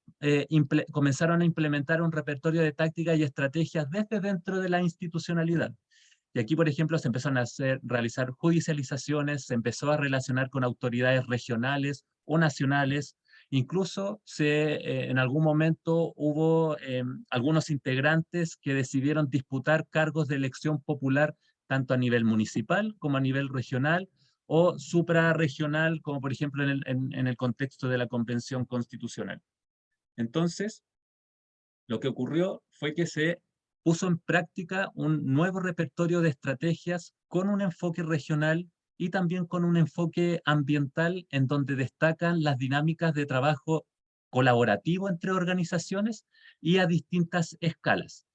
comenzaron a implementar un repertorio de tácticas y estrategias desde dentro de la institucionalidad. Y aquí, por ejemplo, se empezaron a realizar judicializaciones, se empezó a relacionar con autoridades regionales o nacionales. Incluso en algún momento hubo algunos integrantes que decidieron disputar cargos de elección popular tanto a nivel municipal como a nivel regional o suprarregional, como por ejemplo en el contexto de la Convención Constitucional. Entonces, lo que ocurrió fue que se puso en práctica un nuevo repertorio de estrategias con un enfoque regional y también con un enfoque ambiental, en donde destacan las dinámicas de trabajo colaborativo entre organizaciones y a distintas escalas.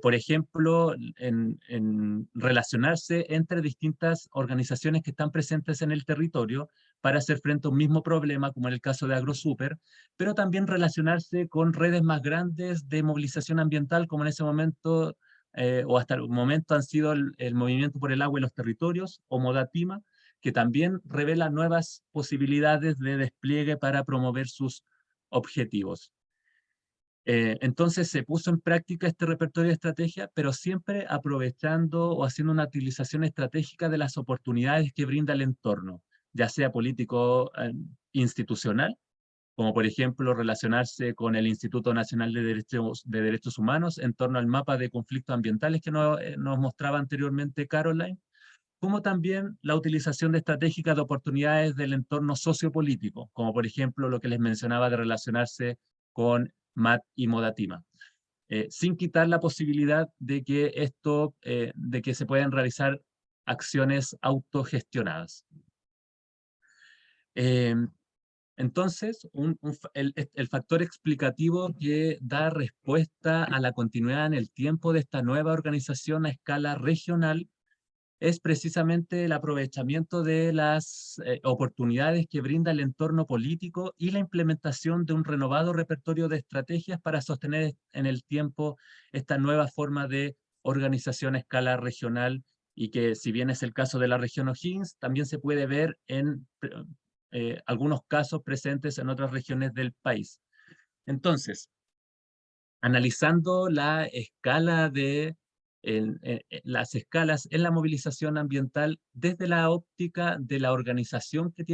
Por ejemplo, en relacionarse entre distintas organizaciones que están presentes en el territorio para hacer frente a un mismo problema, como en el caso de AgroSuper, pero también relacionarse con redes más grandes de movilización ambiental, como en ese momento, o hasta el momento han sido el Movimiento por el Agua y los Territorios, o Modatima, que también revela nuevas posibilidades de despliegue para promover sus objetivos. Entonces se puso en práctica este repertorio de estrategia, pero siempre aprovechando o haciendo una utilización estratégica de las oportunidades que brinda el entorno. ya sea político institucional, como por ejemplo relacionarse con el Instituto Nacional de Derechos Humanos en torno al mapa de conflictos ambientales que nos mostraba anteriormente Caroline, como también la utilización de estratégicas de oportunidades del entorno sociopolítico, como por ejemplo lo que les mencionaba de relacionarse con MAT y Modatima, sin quitar la posibilidad de que de que se puedan realizar acciones autogestionadas. Entonces, el factor explicativo que da respuesta a la continuidad en el tiempo de esta nueva organización a escala regional es precisamente el aprovechamiento de las oportunidades que brinda el entorno político y la implementación de un renovado repertorio de estrategias para sostener en el tiempo esta nueva forma de organización a escala regional, y que, si bien es el caso de la región O'Higgins, también se puede ver en algunos casos presentes en otras regiones del país. Entonces, analizando la escala de las escalas en la movilización ambiental desde la óptica de la organización que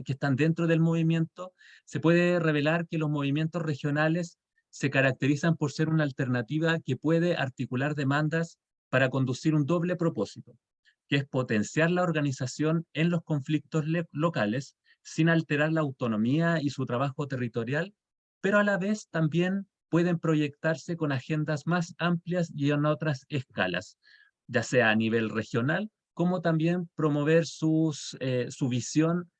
están dentro del movimiento, se puede revelar que los movimientos regionales se caracterizan por ser una alternativa que puede articular demandas para conducir un doble propósito, que es potenciar la organización en los conflictos locales sin alterar la autonomía y su trabajo territorial, pero a la vez también pueden proyectarse con agendas más amplias y en otras escalas, ya sea a nivel regional, como también promover su visión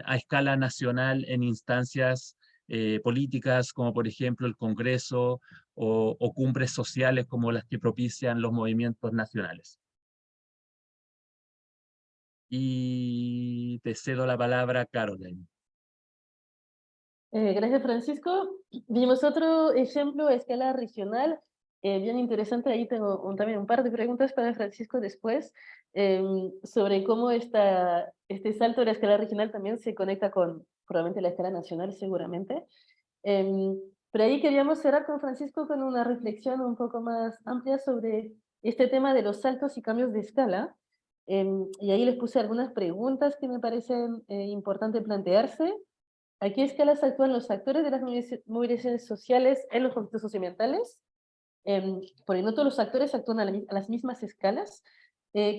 a escala nacional en instancias políticas, como por ejemplo el Congreso o cumbres sociales como las que propician los movimientos nacionales. Y te cedo la palabra, Caroline. Gracias, Francisco. Vimos otro ejemplo a escala regional, bien interesante. Ahí tengo también un par de preguntas para Francisco después, sobre cómo este salto de la escala regional también se conecta con probablemente la escala nacional, seguramente. Pero ahí queríamos cerrar con Francisco con una reflexión un poco más amplia sobre este tema de los saltos y cambios de escala. Y ahí les puse algunas preguntas que me parecen importantes plantearse. ¿A qué escalas actúan los actores de las movilizaciones sociales en los conflictos socioambientales? Porque no todos los actores actúan a las mismas escalas.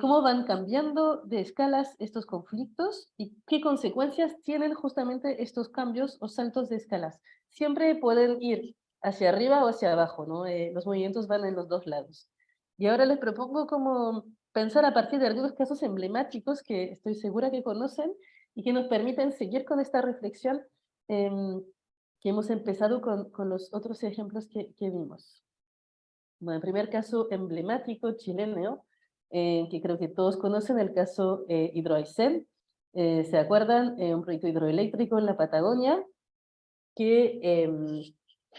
¿Cómo van cambiando de escalas estos conflictos? ¿Y qué consecuencias tienen justamente estos cambios o saltos de escalas? Siempre pueden ir hacia arriba o hacia abajo, ¿no? Los movimientos van en los dos lados. Y ahora les propongo como pensar a partir de algunos casos emblemáticos que estoy segura que conocen y que nos permiten seguir con esta reflexión que hemos empezado con los otros ejemplos que vimos. Bueno, el primer caso emblemático chileno, que creo que todos conocen, el caso Hidroaicén. ¿Se acuerdan? Un proyecto hidroeléctrico en la Patagonia que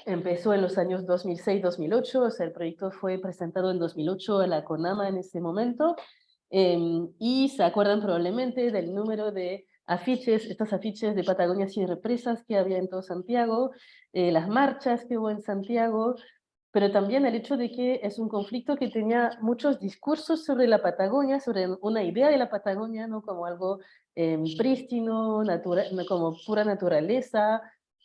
empezó en los años 2006-2008, o sea, el proyecto fue presentado en 2008 a la CONAMA en ese momento, y se acuerdan probablemente del número de afiches, estos afiches de Patagonia sin represas que había en todo Santiago, las marchas que hubo en Santiago, pero también el hecho de que es un conflicto que tenía muchos discursos sobre la Patagonia, sobre una idea de la Patagonia, ¿no? Como algo prístino, como pura naturaleza,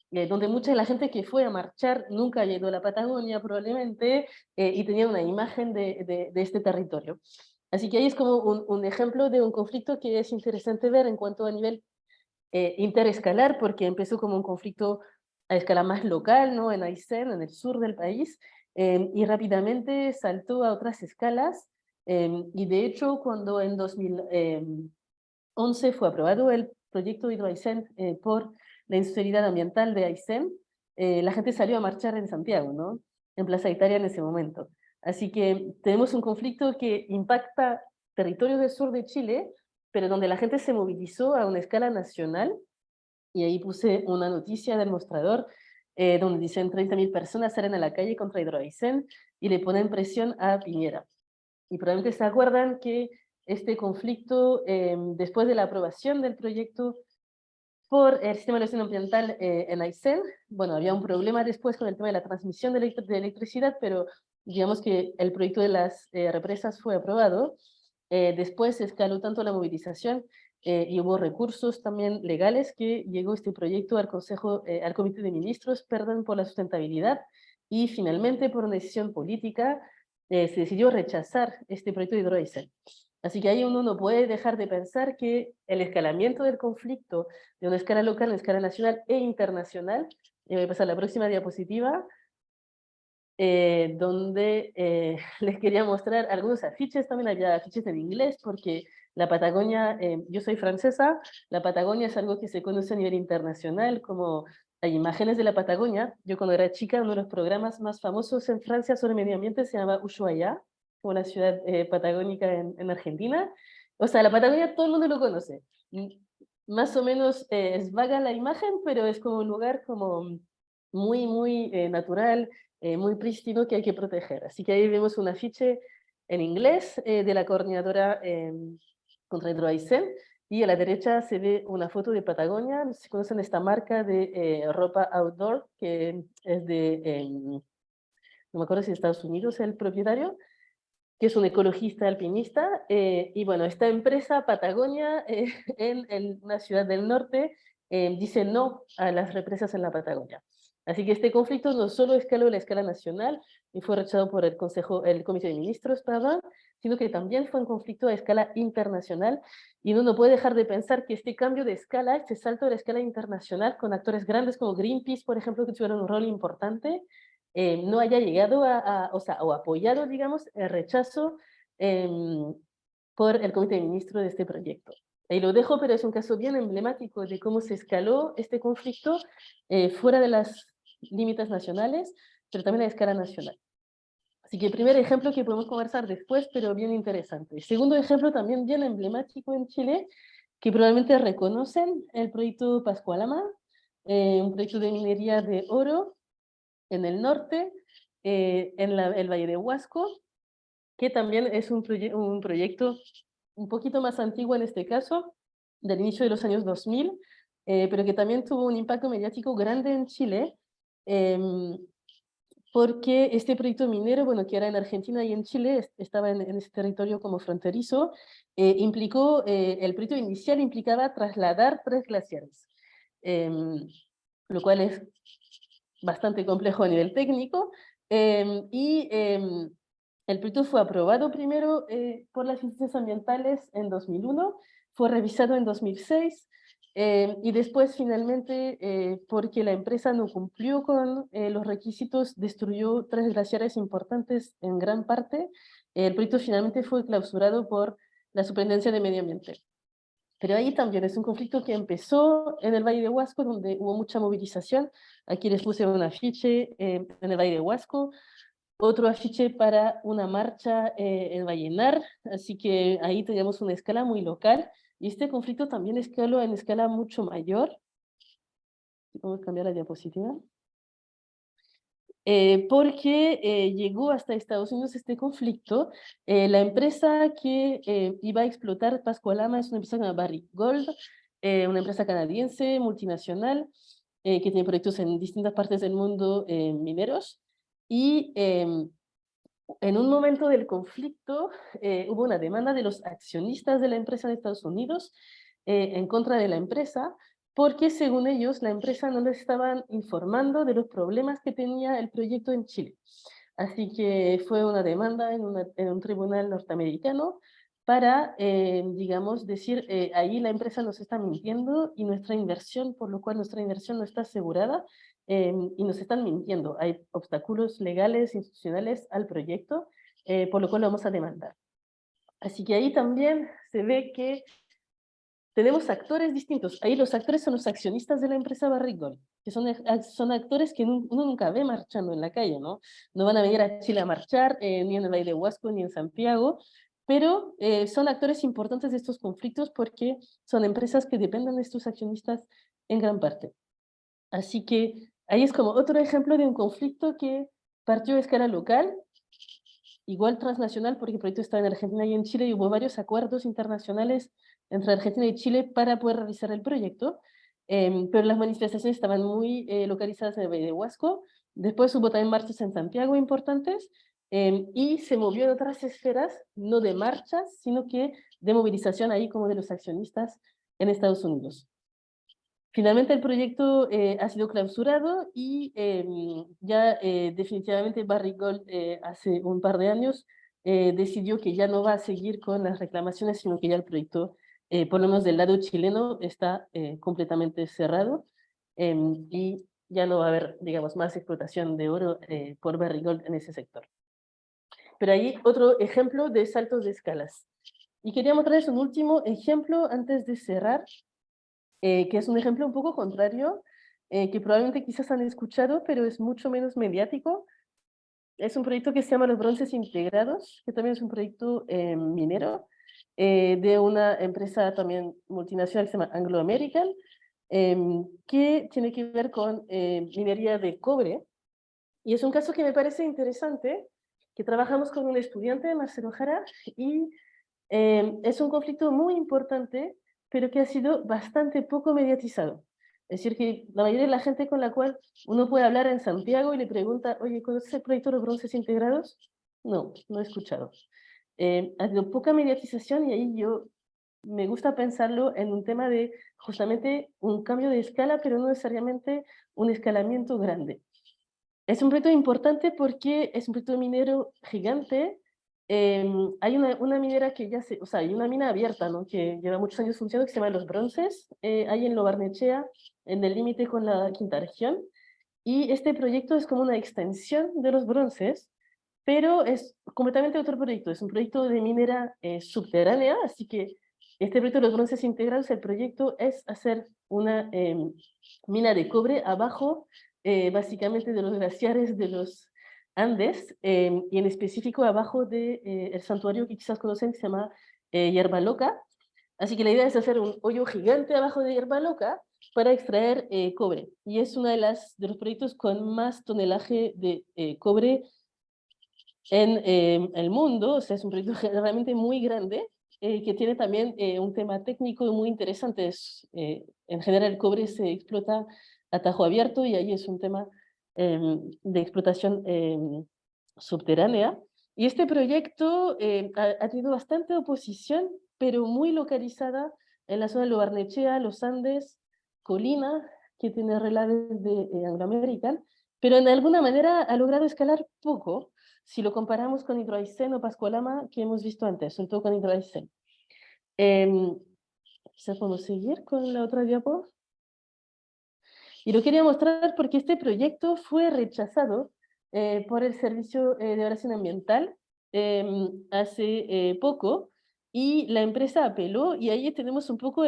donde mucha de la gente que fue a marchar nunca ha ido a la Patagonia probablemente, y tenía una imagen de este territorio. Así que ahí es como un ejemplo de un conflicto que es interesante ver en cuanto a nivel interescalar, porque empezó como un conflicto a escala más local, ¿no? En Aysén, en el sur del país, y rápidamente saltó a otras escalas, y de hecho cuando en 2011 fue aprobado el proyecto Hidroaicén por la inseguridad ambiental de Aysén, la gente salió a marchar en Santiago, ¿no? En Plaza Italia en ese momento. Así que tenemos un conflicto que impacta territorios del sur de Chile, pero donde la gente se movilizó a una escala nacional, y ahí puse una noticia del mostrador, donde dicen 30.000 personas salen a la calle contra Hidroaicén y le ponen presión a Piñera. Y probablemente se acuerdan que este conflicto, después de la aprobación del proyecto por el sistema de evaluación ambiental en Aysén, bueno, había un problema después con el tema de la transmisión de electricidad, pero digamos que el proyecto de las represas fue aprobado. Después escaló tanto la movilización y hubo recursos también legales que llegó este proyecto al al Comité de Ministros, perdón, por la sustentabilidad, y finalmente por una decisión política se decidió rechazar este proyecto de Hidroaicén. Así que ahí uno no puede dejar de pensar que el escalamiento del conflicto de una escala local, una escala nacional e internacional, y voy a pasar a la próxima diapositiva, donde les quería mostrar algunos afiches, también había afiches en inglés, porque la Patagonia, yo soy francesa, la Patagonia es algo que se conoce a nivel internacional, como hay imágenes de la Patagonia. Yo cuando era chica, uno de los programas más famosos en Francia sobre medio ambiente se llama Ushuaia, una ciudad patagónica en Argentina. O sea, la Patagonia todo el mundo lo conoce. Más o menos es vaga la imagen, pero es como un lugar como muy natural, muy prístino que hay que proteger. Así que ahí vemos un afiche en inglés de la coordinadora contra Hidroaicén, y a la derecha se ve una foto de Patagonia. No sé si conocen esta marca de ropa outdoor, que es de, no me acuerdo si de Estados Unidos es el propietario, que es un ecologista alpinista, y bueno, esta empresa Patagonia, en una ciudad del norte, dice no a las represas en la Patagonia. Así que este conflicto no solo escaló a la escala nacional y fue rechazado por el Comité de Ministros, perdón, sino que también fue un conflicto a escala internacional, y uno no puede dejar de pensar que este cambio de escala, este salto de la escala internacional con actores grandes como Greenpeace, por ejemplo, que tuvieron un rol importante, no haya llegado o sea, o apoyado, digamos, el rechazo por el Comité de Ministros de este proyecto. Ahí lo dejo, pero es un caso bien emblemático de cómo se escaló este conflicto fuera de las límites nacionales, pero también a escala nacional. Así que el primer ejemplo que podemos conversar después, pero bien interesante. El segundo ejemplo también bien emblemático en Chile, que probablemente reconocen, el proyecto Pascualama, un proyecto de minería de oro en el norte, en el Valle de Huasco, que también es un proyecto un poquito más antiguo en este caso, del inicio de los años 2000, pero que también tuvo un impacto mediático grande en Chile, porque este proyecto minero, bueno, que era en Argentina y en Chile, estaba en ese territorio como fronterizo, el proyecto inicial implicaba trasladar 3 glaciares, lo cual es bastante complejo a nivel técnico, el proyecto fue aprobado primero por las instancias ambientales en 2001, fue revisado en 2006, y después finalmente, porque la empresa no cumplió con los requisitos, destruyó 3 glaciares importantes en gran parte, el proyecto finalmente fue clausurado por la Superintendencia de Medio Ambiente. Pero ahí también es un conflicto que empezó en el Valle de Huasco, donde hubo mucha movilización. Aquí les puse un afiche en el Valle de Huasco, otro afiche para una marcha en Vallenar, así que ahí teníamos una escala muy local, y este conflicto también escaló en escala mucho mayor. Vamos a cambiar la diapositiva. Porque llegó hasta Estados Unidos este conflicto. La empresa que iba a explotar Pascualama es una empresa llamada Barrick Gold, una empresa canadiense, multinacional, que tiene proyectos en distintas partes del mundo mineros, y en un momento del conflicto hubo una demanda de los accionistas de la empresa en Estados Unidos en contra de la empresa, porque según ellos la empresa no les estaban informando de los problemas que tenía el proyecto en Chile. Así que fue una demanda en un tribunal norteamericano para, digamos, decir, ahí la empresa nos está mintiendo y nuestra inversión, por lo cual nuestra inversión no está asegurada, y nos están mintiendo. Hay obstáculos legales, institucionales al proyecto, por lo cual lo vamos a demandar. Así que ahí también se ve que tenemos actores distintos. Ahí los actores son los accionistas de la empresa Barrick Gold, que son actores que uno nunca ve marchando en la calle, ¿no? No van a venir a Chile a marchar, ni en el Valle de Huasco, ni en Santiago, pero son actores importantes de estos conflictos porque son empresas que dependen de estos accionistas en gran parte. Así que ahí es como otro ejemplo de un conflicto que partió a escala local, igual transnacional, porque el proyecto está en Argentina y en Chile, y hubo varios acuerdos internacionales entre Argentina y Chile para poder realizar el proyecto, pero las manifestaciones estaban muy localizadas en el Valle de Huasco. Después hubo también marchas en Santiago importantes, y se movió en otras esferas, no de marchas, sino que de movilización ahí como de los accionistas en Estados Unidos. Finalmente el proyecto ha sido clausurado y ya definitivamente Barrick Gold hace un par de años decidió que ya no va a seguir con las reclamaciones, sino que ya el proyecto, por lo menos del lado chileno, está completamente cerrado y ya no va a haber, digamos, más explotación de oro por Barrick Gold en ese sector. Pero ahí otro ejemplo de saltos de escalas. Y quería mostrarles un último ejemplo antes de cerrar, que es un ejemplo un poco contrario, que probablemente quizás han escuchado, pero es mucho menos mediático. Es un proyecto que se llama Los Bronces Integrados, que también es un proyecto minero, de una empresa también multinacional que se llama Anglo American, que tiene que ver con minería de cobre. Y es un caso que me parece interesante, que trabajamos con un estudiante, Marcelo Jara, y es un conflicto muy importante, pero que ha sido bastante poco mediatizado. Es decir, que la mayoría de la gente con la cual uno puede hablar en Santiago y le pregunta, oye, ¿conoces el proyecto de los bronces integrados? No, no he escuchado. Ha habido poca mediatización y ahí yo me gusta pensarlo en un tema de justamente un cambio de escala, pero no necesariamente un escalamiento grande. Es un proyecto importante porque es un proyecto minero gigante. Hay una minera que ya se, o sea, hay una mina abierta, ¿no? Que lleva muchos años funcionando, que se llama Los Bronces, hay en Lo Barnechea, en el límite con la quinta región. Y este proyecto es como una extensión de Los Bronces, pero es completamente otro proyecto. Es un proyecto de minera subterránea, así que este proyecto de Los Bronces Integrados, el proyecto es hacer una mina de cobre abajo, básicamente de los glaciares de los Andes, y en específico abajo del el santuario que quizás conocen, que se llama Yerba Loca. Así que la idea es hacer un hoyo gigante abajo de Yerba Loca para extraer cobre. Y es uno de los proyectos con más tonelaje de cobre en el mundo. O sea, es un proyecto realmente muy grande, que tiene también un tema técnico muy interesante. En general el cobre se explota a tajo abierto y ahí es un tema de explotación subterránea. Y este proyecto ha tenido bastante oposición, pero muy localizada en la zona de Lo Barnechea, los Andes, Colina, que tiene relaves de Anglo American, pero de alguna manera ha logrado escalar poco si lo comparamos con Hidroaicén o Pascualama, que hemos visto antes, sobre todo con Hidroaicén. Quizás podemos seguir con la otra diapo. Y lo quería mostrar porque este proyecto fue rechazado por el Servicio de Evaluación Ambiental hace poco, y la empresa apeló, y ahí tenemos un poco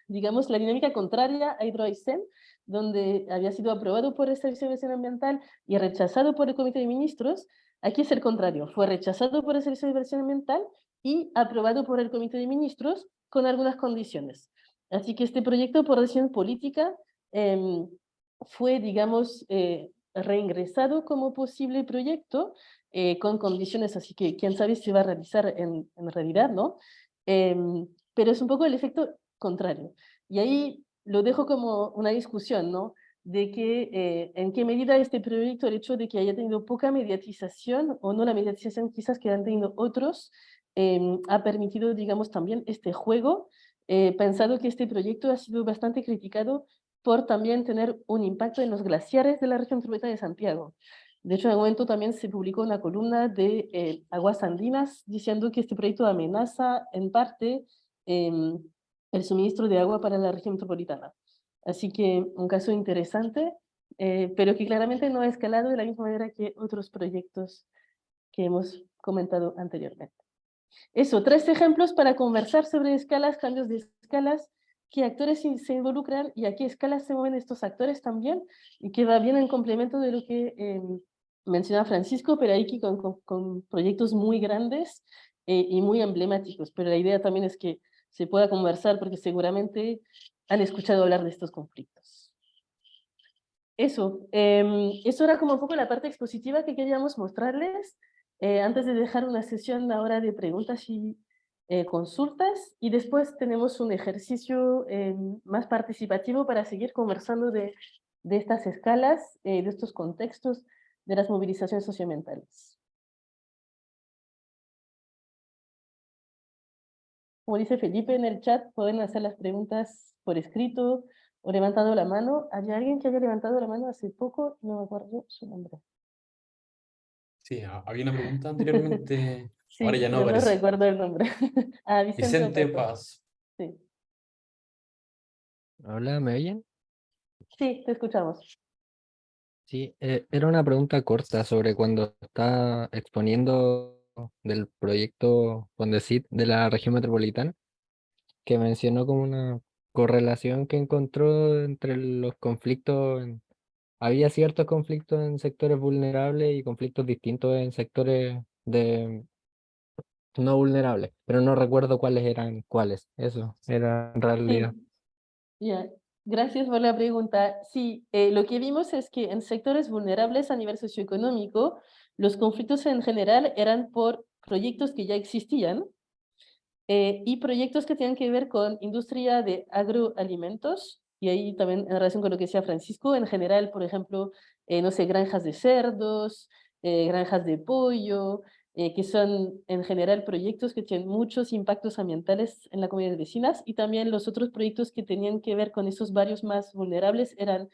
digamos, la dinámica contraria a Hidroaicén, donde había sido aprobado por el Servicio de Evaluación Ambiental y rechazado por el Comité de Ministros. Aquí es el contrario, fue rechazado por el Servicio de Evaluación Ambiental y aprobado por el Comité de Ministros con algunas condiciones. Así que este proyecto, por decisión política, fue, digamos, reingresado como posible proyecto con condiciones, así que quién sabe si va a realizar en realidad, ¿no? Pero es un poco el efecto contrario. Y ahí lo dejo como una discusión, ¿no? De que en qué medida este proyecto, el hecho de que haya tenido poca mediatización o no la mediatización quizás que han tenido otros, ha permitido, digamos, también este juego. Pensado que este proyecto ha sido bastante criticado por también tener un impacto en los glaciares de la región metropolitana de Santiago. De hecho, en el momento también se publicó una columna de Aguas Andinas diciendo que este proyecto amenaza en parte el suministro de agua para la región metropolitana. Así que un caso interesante, pero que claramente no ha escalado de la misma manera que otros proyectos que hemos comentado anteriormente. Eso, 3 ejemplos para conversar sobre escalas, cambios de escalas, qué actores se involucran y a qué escalas se mueven estos actores también, y que va bien en complemento de lo que menciona Francisco, pero ahí con proyectos muy grandes y muy emblemáticos. Pero la idea también es que se pueda conversar porque seguramente han escuchado hablar de estos conflictos. Eso era como un poco la parte expositiva que queríamos mostrarles. Antes de dejar una sesión ahora de preguntas y consultas, y después tenemos un ejercicio más participativo para seguir conversando de estas escalas, de estos contextos, de las movilizaciones socioambientales. como dice Felipe en el chat, pueden hacer las preguntas por escrito o levantando la mano. Había alguien que había levantado la mano hace poco, no me acuerdo su nombre. Sí, había una pregunta anteriormente, ahora Sí, ya no pero no aparece. recuerdo el nombre. Ah, Vicente Vicente Otazo. Paz. Sí. Hola, ¿me oyen? Sí, te escuchamos. Sí, era una pregunta corta sobre cuando está exponiendo del proyecto Fondesit de la región metropolitana, que mencionó como una correlación que encontró entre los conflictos. Había ciertos conflictos en sectores vulnerables y conflictos distintos en sectores de no vulnerables, pero no recuerdo cuáles eran cuáles. Eso era en realidad. Sí, ya. Gracias por la pregunta. Sí, lo que vimos es que en sectores vulnerables a nivel socioeconómico, los conflictos en general eran por proyectos que ya existían y proyectos que tienen que ver con industria de agroalimentos, y ahí también en relación con lo que decía Francisco, en general, por ejemplo, no sé, granjas de cerdos, granjas de pollo, que son en general proyectos que tienen muchos impactos ambientales en las comunidades vecinas, y también los otros proyectos que tenían que ver con esos barrios más vulnerables eran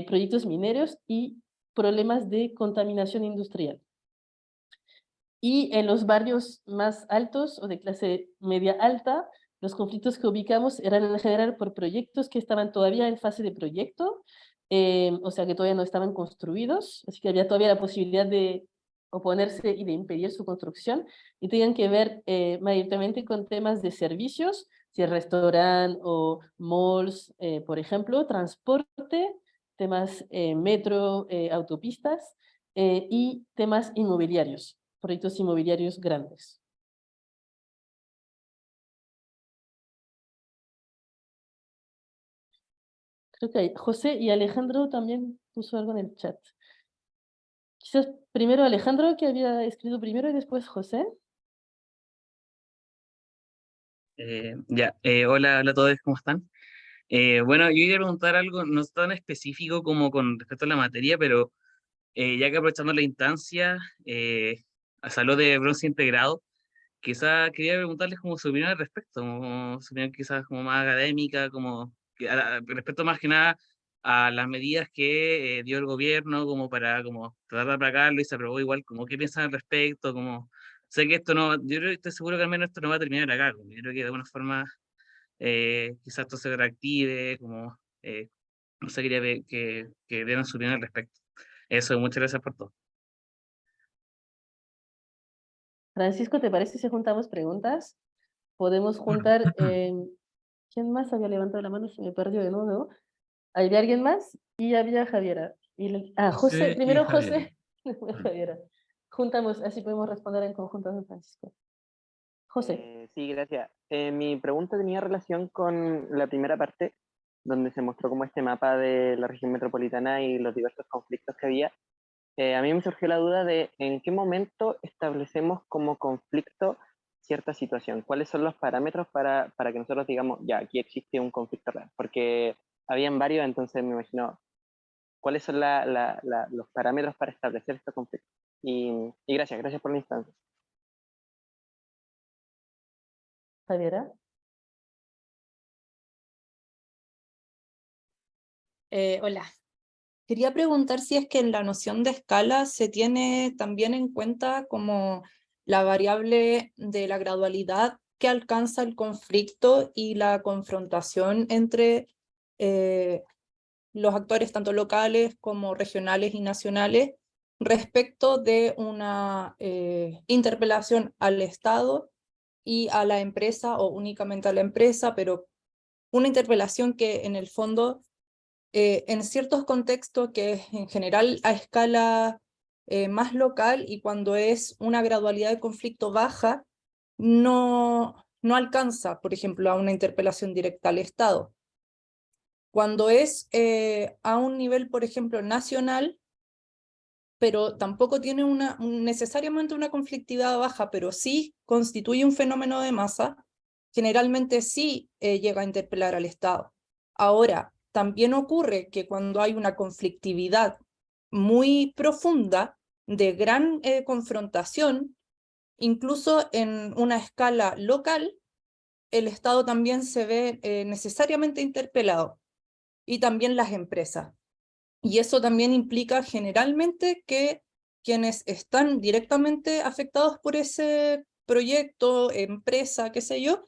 proyectos mineros y problemas de contaminación industrial. Y en los barrios más altos o de clase media alta, los conflictos que ubicamos eran en general por proyectos que estaban todavía en fase de proyecto, o sea que todavía no estaban construidos, así que había todavía la posibilidad de oponerse y de impedir su construcción, y tenían que ver mayoritariamente con temas de servicios, si es restaurante o malls, por ejemplo, transporte, temas metro, autopistas, y temas inmobiliarios, proyectos inmobiliarios grandes. Creo que José y Alejandro también puso algo en el chat. Quizás primero Alejandro, que había escrito primero, y después José. Hola, hola a todos, ¿cómo están? Bueno, yo iba a preguntar algo no tan específico como con respecto a la materia, pero ya que aprovechando la instancia, a salud de bronce integrado, quizá quería preguntarles como su opinión al respecto, como su opinión quizás como más académica, como respecto más que nada a las medidas que dio el gobierno como para como tratar de aplacarlo y se aprobó igual, como qué piensan al respecto, como sé que esto no, yo creo que estoy seguro que al menos esto no va a terminar acá, como yo creo que de alguna forma quizás esto se reactive, como no sé, quería ver que dieran su opinión al respecto. Eso, muchas gracias por todo. Francisco, ¿te parece si juntamos preguntas? Podemos juntar... ¿quién más había levantado la mano? Se me perdió de nuevo. ¿Había alguien más? Y había Javiera. José, José y primero Javier. José, después Javiera. Juntamos, así podemos responder en conjunto con Francisco. José. Sí, gracias. Mi pregunta tenía relación con la primera parte, donde se mostró como este mapa de la región metropolitana y los diversos conflictos que había. A mí me surgió la duda de en qué momento establecemos como conflicto cierta situación. ¿Cuáles son los parámetros para que nosotros digamos, ya, aquí existe un conflicto real? Porque habían varios, entonces me imagino, ¿cuáles son los parámetros para establecer estos conflictos? Y gracias por la instancia. Javiera. Hola. Quería preguntar si es que en la noción de escala se tiene también en cuenta como la variable de la gradualidad que alcanza el conflicto y la confrontación entre los actores tanto locales como regionales y nacionales respecto de una interpelación al Estado y a la empresa, o únicamente a la empresa, pero una interpelación que en el fondo en ciertos contextos que es en general a escala más local, y cuando es una gradualidad de conflicto baja, no alcanza, por ejemplo, a una interpelación directa al Estado. Cuando es a un nivel, por ejemplo, nacional, pero tampoco tiene necesariamente una conflictividad baja, pero sí constituye un fenómeno de masa, generalmente sí llega a interpelar al Estado. Ahora, también ocurre que cuando hay una conflictividad muy profunda, de gran confrontación, incluso en una escala local, el Estado también se ve necesariamente interpelado, y también las empresas. Y eso también implica generalmente que quienes están directamente afectados por ese proyecto, empresa, qué sé yo,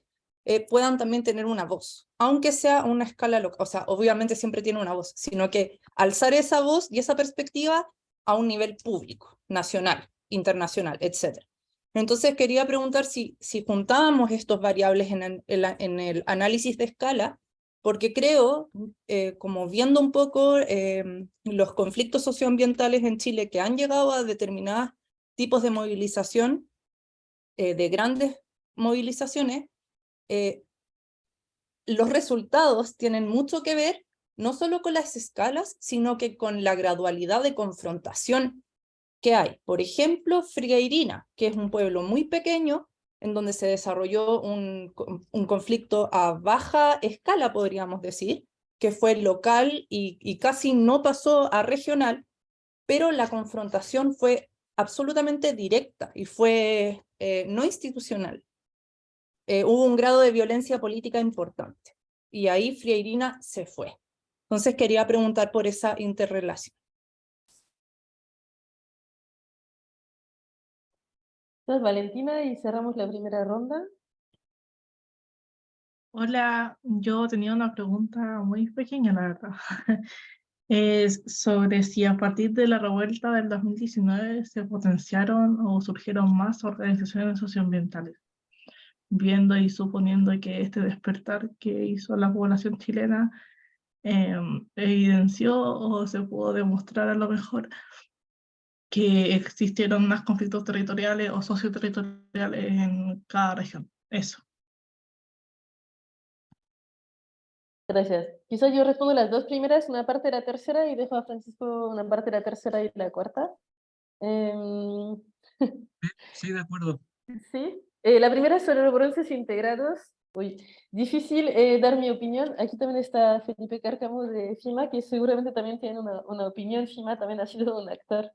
puedan también tener una voz, aunque sea a una escala local. O sea, obviamente siempre tiene una voz, sino que alzar esa voz y esa perspectiva a un nivel público, nacional, internacional, etc. Entonces quería preguntar si juntábamos estos variables en el análisis de escala, porque creo, como viendo un poco los conflictos socioambientales en Chile que han llegado a determinados tipos de movilización, de grandes movilizaciones, los resultados tienen mucho que ver no solo con las escalas, sino que con la gradualidad de confrontación que hay. Por ejemplo, Frieirina, que es un pueblo muy pequeño, en donde se desarrolló un conflicto a baja escala, podríamos decir, que fue local y casi no pasó a regional, pero la confrontación fue absolutamente directa y fue no institucional. Hubo un grado de violencia política importante, y ahí Frieirina se fue. Entonces quería preguntar por esa interrelación. Entonces, Valentina, y cerramos la primera ronda. Hola, yo tenía una pregunta muy pequeña, la verdad. Es sobre si a partir de la revuelta del 2019 se potenciaron o surgieron más organizaciones socioambientales, viendo y suponiendo que este despertar que hizo la población chilena evidenció o se pudo demostrar a lo mejor que existieron más conflictos territoriales o socioterritoriales en cada región. Eso. Gracias. Quizás yo respondo las dos primeras, una parte de la tercera, y dejo a Francisco una parte de la tercera y la cuarta. Em, Sí, de acuerdo. sí. La primera es sobre los bronces integrados. Uy, difícil dar mi opinión. Aquí también está Felipe Cárcamo de FIMA, que seguramente también tiene una opinión. FIMA también ha sido un actor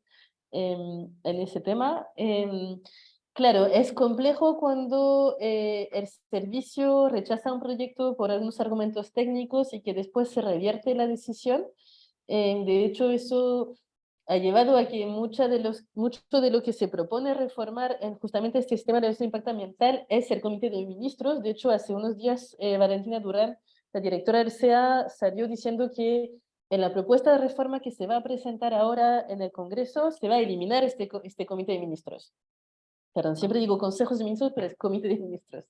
en ese tema. Claro, es complejo cuando el servicio rechaza un proyecto por algunos argumentos técnicos y que después se revierte la decisión. De hecho, eso ha llevado a que mucho de lo que se propone reformar en justamente este sistema de impacto ambiental es el Comité de Ministros. De hecho, hace unos días, Valentina Durán, la directora del SEA, salió diciendo que en la propuesta de reforma que se va a presentar ahora en el Congreso, se va a eliminar este Comité de Ministros. Perdón, siempre digo consejos de ministros, pero es Comité de Ministros.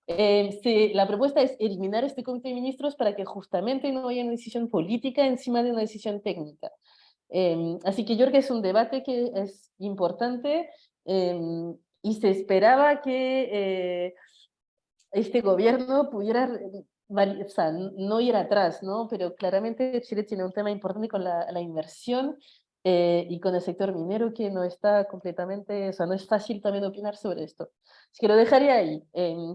La propuesta es eliminar este Comité de Ministros para que justamente no haya una decisión política encima de una decisión técnica. Así que yo creo que es un debate que es importante y se esperaba que este gobierno pudiera, o sea, no ir atrás, ¿no? Pero claramente Chile tiene un tema importante con la inversión y con el sector minero que no está completamente, o sea, no es fácil también opinar sobre esto. Así que lo dejaría ahí.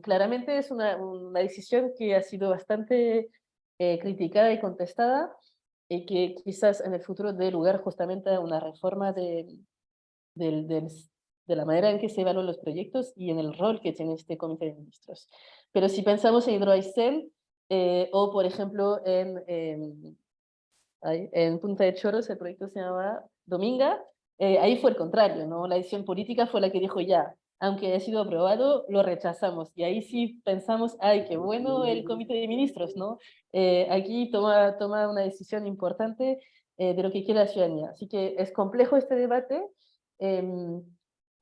Claramente es una decisión que ha sido bastante criticada y contestada y que quizás en el futuro dé lugar justamente a una reforma de la manera en que se evalúan los proyectos y en el rol que tiene este comité de ministros. Pero si pensamos en Hidroaicén o, por ejemplo, en Punta de Choros, el proyecto se llamaba Dominga, ahí fue el contrario, ¿no? La decisión política fue la que dijo ya, aunque haya sido aprobado, lo rechazamos. Y ahí sí pensamos, ay, qué bueno el comité de ministros, ¿no? Aquí toma una decisión importante de lo que quiere la ciudadanía. Así que es complejo este debate,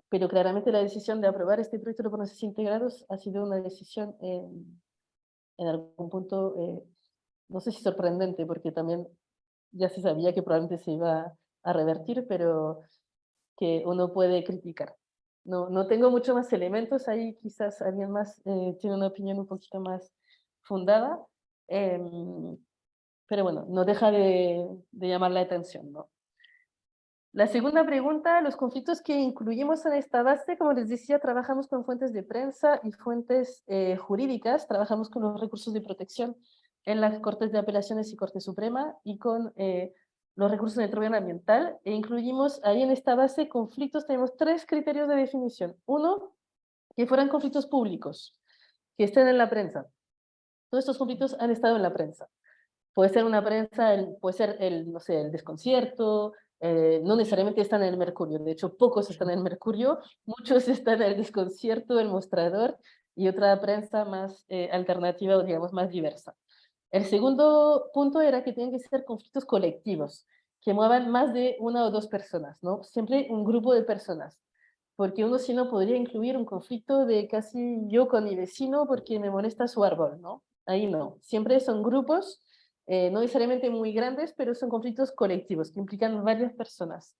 pero claramente la decisión de aprobar este proyecto de procesos integrados ha sido una decisión en algún punto, no sé si sorprendente, porque también ya se sabía que probablemente se iba a revertir, pero que uno puede criticar. No tengo mucho más elementos, ahí quizás alguien más tiene una opinión un poquito más fundada, pero bueno, no deja de llamar la atención, ¿no? La segunda pregunta, los conflictos que incluimos en esta base, como les decía, trabajamos con fuentes de prensa y fuentes jurídicas, trabajamos con los recursos de protección en las Cortes de Apelaciones y Corte Suprema y con los recursos de tribunal ambiental, e incluimos ahí en esta base conflictos, tenemos 3 criterios de definición. Uno, que fueran conflictos públicos. que estén en la prensa. Todos estos conflictos han estado en la prensa. Puede ser una prensa, puede ser no sé, el Desconcierto, no necesariamente están en el Mercurio, de hecho pocos están en el Mercurio, muchos están en el Desconcierto, el Mostrador y otra prensa más alternativa o digamos más diversa. El segundo punto era que tienen que ser conflictos colectivos, que muevan más de una o dos personas, ¿no? Siempre un grupo de personas, porque uno si no podría incluir un conflicto de casi yo con mi vecino porque me molesta su árbol, ¿no? Ahí no, siempre son grupos, no necesariamente muy grandes, pero son conflictos colectivos que implican varias personas.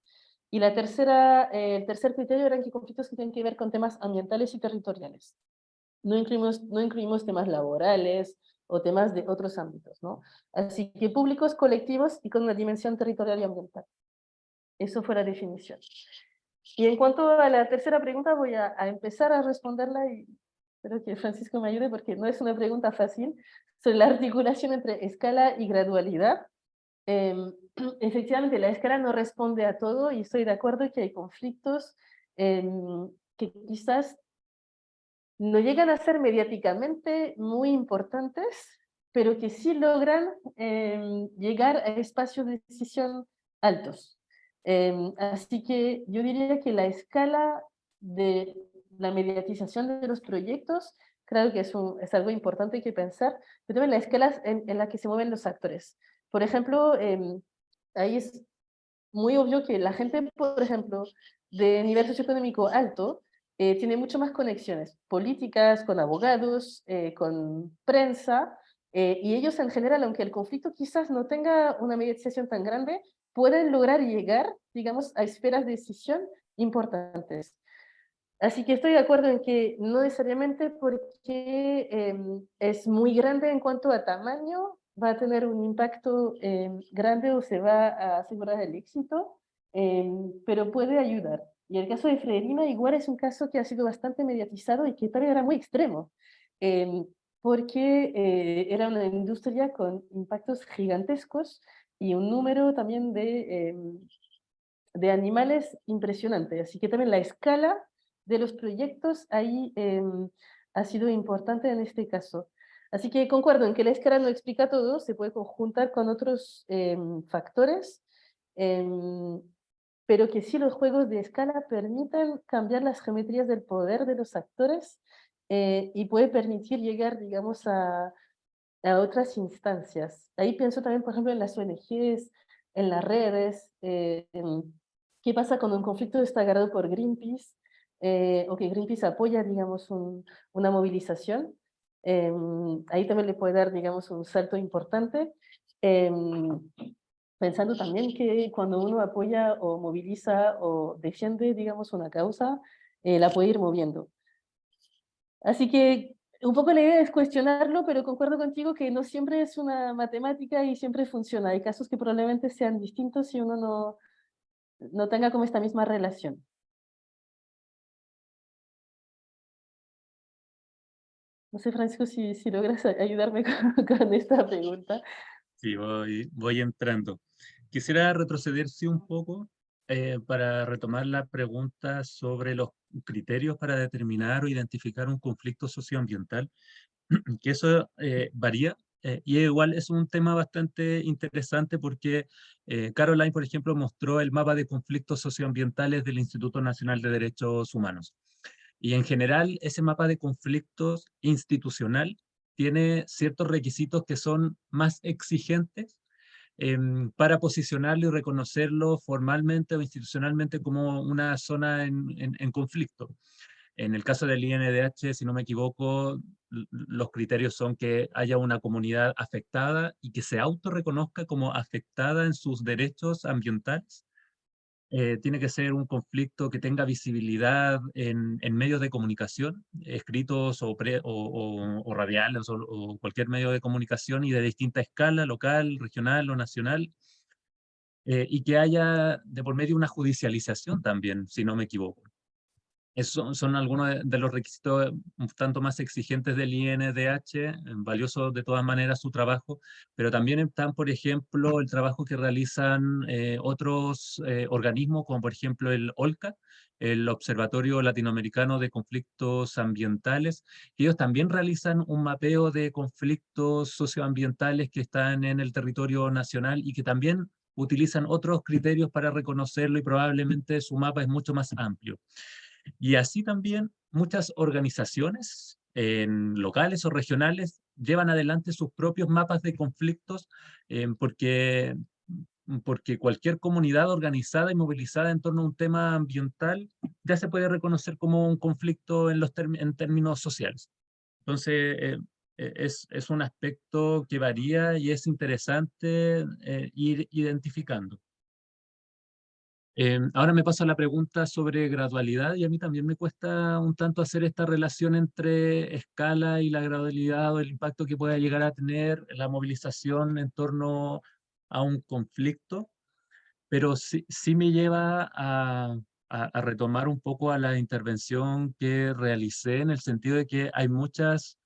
Y el tercer criterio eran que conflictos que tienen que ver con temas ambientales y territoriales. No incluimos temas laborales o temas de otros ámbitos, ¿no? Así que públicos, colectivos y con una dimensión territorial y ambiental. Eso fue la definición. Y en cuanto a la tercera pregunta, voy a empezar a responderla y espero que Francisco me ayude porque no es una pregunta fácil, sobre la articulación entre escala y gradualidad. Efectivamente, la escala no responde a todo y estoy de acuerdo que hay conflictos que quizás no llegan a ser mediáticamente muy importantes, pero que sí logran llegar a espacios de decisión altos. Así que yo diría que la escala de la mediatización de los proyectos, creo que es algo importante que pensar, pero también la escala en la que se mueven los actores. Por ejemplo, ahí es muy obvio que la gente, por ejemplo, de nivel socioeconómico alto, tiene mucho más conexiones políticas, con abogados, con prensa, y ellos en general, aunque el conflicto quizás no tenga una mediatización tan grande, pueden lograr llegar, digamos, a esferas de decisión importantes. Así que estoy de acuerdo en que no necesariamente porque es muy grande en cuanto a tamaño, va a tener un impacto grande o se va a asegurar el éxito, pero puede ayudar. Y el caso de Frederina igual es un caso que ha sido bastante mediatizado y que también era muy extremo, porque era una industria con impactos gigantescos y un número también de animales impresionante. Así que también la escala de los proyectos ahí ha sido importante en este caso. Así que concuerdo en que la escala no explica todo, se puede conjuntar con otros factores, pero que sí los juegos de escala permiten cambiar las geometrías del poder de los actores y puede permitir llegar, digamos, a otras instancias. Ahí pienso también, por ejemplo, en las ONGs, en las redes, qué pasa cuando un conflicto está agarrado por Greenpeace, o que Greenpeace apoya, digamos, una movilización. Ahí también le puede dar, digamos, un salto importante. Pensando también que cuando uno apoya o moviliza o defiende, digamos, una causa, la puede ir moviendo. Así que un poco la idea es cuestionarlo, pero concuerdo contigo que no siempre es una matemática y siempre funciona. Hay casos que probablemente sean distintos y uno no tenga como esta misma relación. No sé, Francisco, si logras ayudarme con esta pregunta. Sí, voy entrando. Quisiera retroceder sí, un poco para retomar la pregunta sobre los criterios para determinar o identificar un conflicto socioambiental, que eso varía. Y igual es un tema bastante interesante porque Caroline, por ejemplo, mostró el mapa de conflictos socioambientales del Instituto Nacional de Derechos Humanos. Y en general, ese mapa de conflictos institucional tiene ciertos requisitos que son más exigentes para posicionarlo y reconocerlo formalmente o institucionalmente como una zona en conflicto. En el caso del INDH, si no me equivoco, los criterios son que haya una comunidad afectada y que se autorreconozca como afectada en sus derechos ambientales. Tiene que ser un conflicto que tenga visibilidad en medios de comunicación, escritos o radiales o cualquier medio de comunicación y de distinta escala, local, regional o nacional, y que haya de por medio una judicialización también, si no me equivoco. Son algunos de los requisitos un tanto más exigentes del INDH, valioso de todas maneras su trabajo, pero también están, por ejemplo, el trabajo que realizan otros organismos, como por ejemplo el OLCA, el Observatorio Latinoamericano de Conflictos Ambientales, que ellos también realizan un mapeo de conflictos socioambientales que están en el territorio nacional y que también utilizan otros criterios para reconocerlo, y probablemente su mapa es mucho más amplio. Y así también muchas organizaciones locales o regionales llevan adelante sus propios mapas de conflictos porque cualquier comunidad organizada y movilizada en torno a un tema ambiental ya se puede reconocer como un conflicto en términos sociales. Entonces, es un aspecto que varía y es interesante ir identificando. Ahora me paso a la pregunta sobre gradualidad, y a mí también me cuesta un tanto hacer esta relación entre escala y la gradualidad, o el impacto que pueda llegar a tener la movilización en torno a un conflicto, pero sí me lleva a retomar un poco a la intervención que realicé, en el sentido de que hay muchos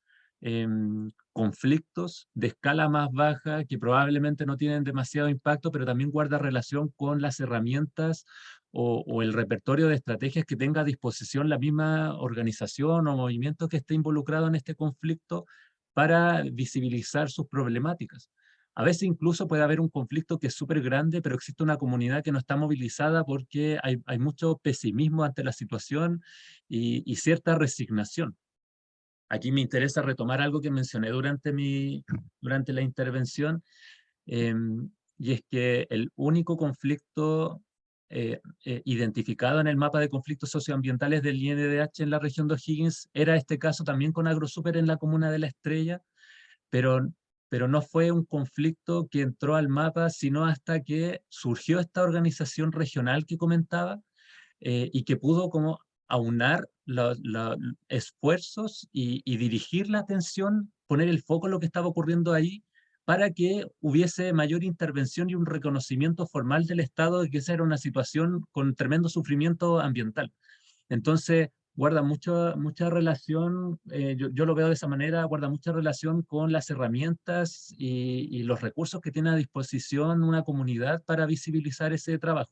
conflictos de escala más baja que probablemente no tienen demasiado impacto, pero también guarda relación con las herramientas o el repertorio de estrategias que tenga a disposición la misma organización o movimiento que esté involucrado en este conflicto para visibilizar sus problemáticas. A veces incluso puede haber un conflicto que es súper grande, pero existe una comunidad que no está movilizada porque hay mucho pesimismo ante la situación y cierta resignación. Aquí me interesa retomar algo que mencioné durante la intervención, y es que el único conflicto identificado en el mapa de conflictos socioambientales del INDH en la región de O'Higgins era este caso también con AgroSuper en la comuna de La Estrella, pero no fue un conflicto que entró al mapa, sino hasta que surgió esta organización regional que comentaba, y que pudo como aunar los esfuerzos y dirigir la atención, poner el foco en lo que estaba ocurriendo ahí, para que hubiese mayor intervención y un reconocimiento formal del Estado de que esa era una situación con tremendo sufrimiento ambiental. Entonces, guarda mucha relación, yo lo veo de esa manera, guarda mucha relación con las herramientas y los recursos que tiene a disposición una comunidad para visibilizar ese trabajo.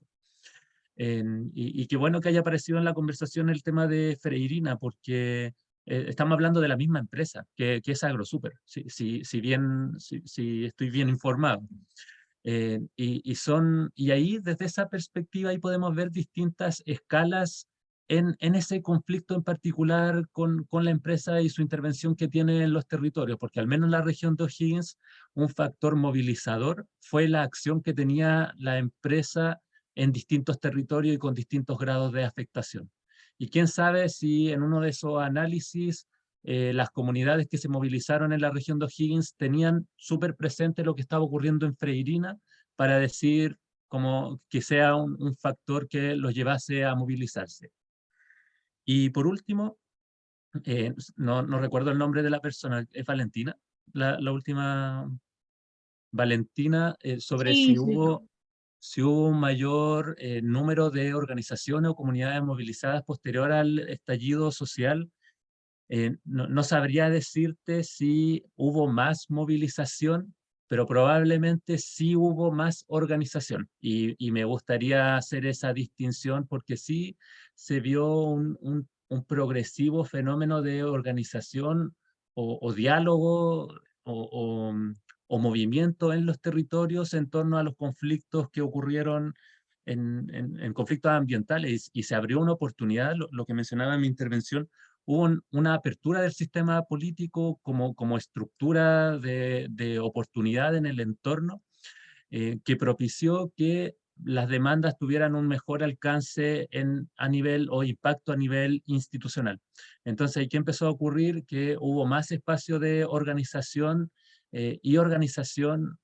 Y qué bueno que haya aparecido en la conversación el tema de Freirina, porque estamos hablando de la misma empresa, que es AgroSuper, si estoy bien informado. Y ahí, desde esa perspectiva, ahí podemos ver distintas escalas en ese conflicto en particular con la empresa y su intervención que tiene en los territorios, porque al menos en la región de O'Higgins, un factor movilizador fue la acción que tenía la empresa en distintos territorios y con distintos grados de afectación. Y quién sabe si en uno de esos análisis las comunidades que se movilizaron en la región de O'Higgins tenían súper presente lo que estaba ocurriendo en Freirina, para decir como que sea un factor que los llevase a movilizarse. Y por último, no recuerdo el nombre de la persona, ¿es Valentina? La última, Valentina, sobre Sí, sí. si hubo un mayor número de organizaciones o comunidades movilizadas posterior al estallido social. No sabría decirte si hubo más movilización, pero probablemente sí hubo más organización. Y me gustaría hacer esa distinción, porque sí se vio un progresivo fenómeno de organización o diálogo o movimiento en los territorios en torno a los conflictos que ocurrieron en conflictos ambientales, y se abrió una oportunidad, lo que mencionaba en mi intervención. Hubo una apertura del sistema político como estructura de oportunidad en el entorno, que propició que las demandas tuvieran un mejor alcance a nivel o impacto a nivel institucional. Entonces, ¿qué empezó a ocurrir? Que hubo más espacio de organización y organización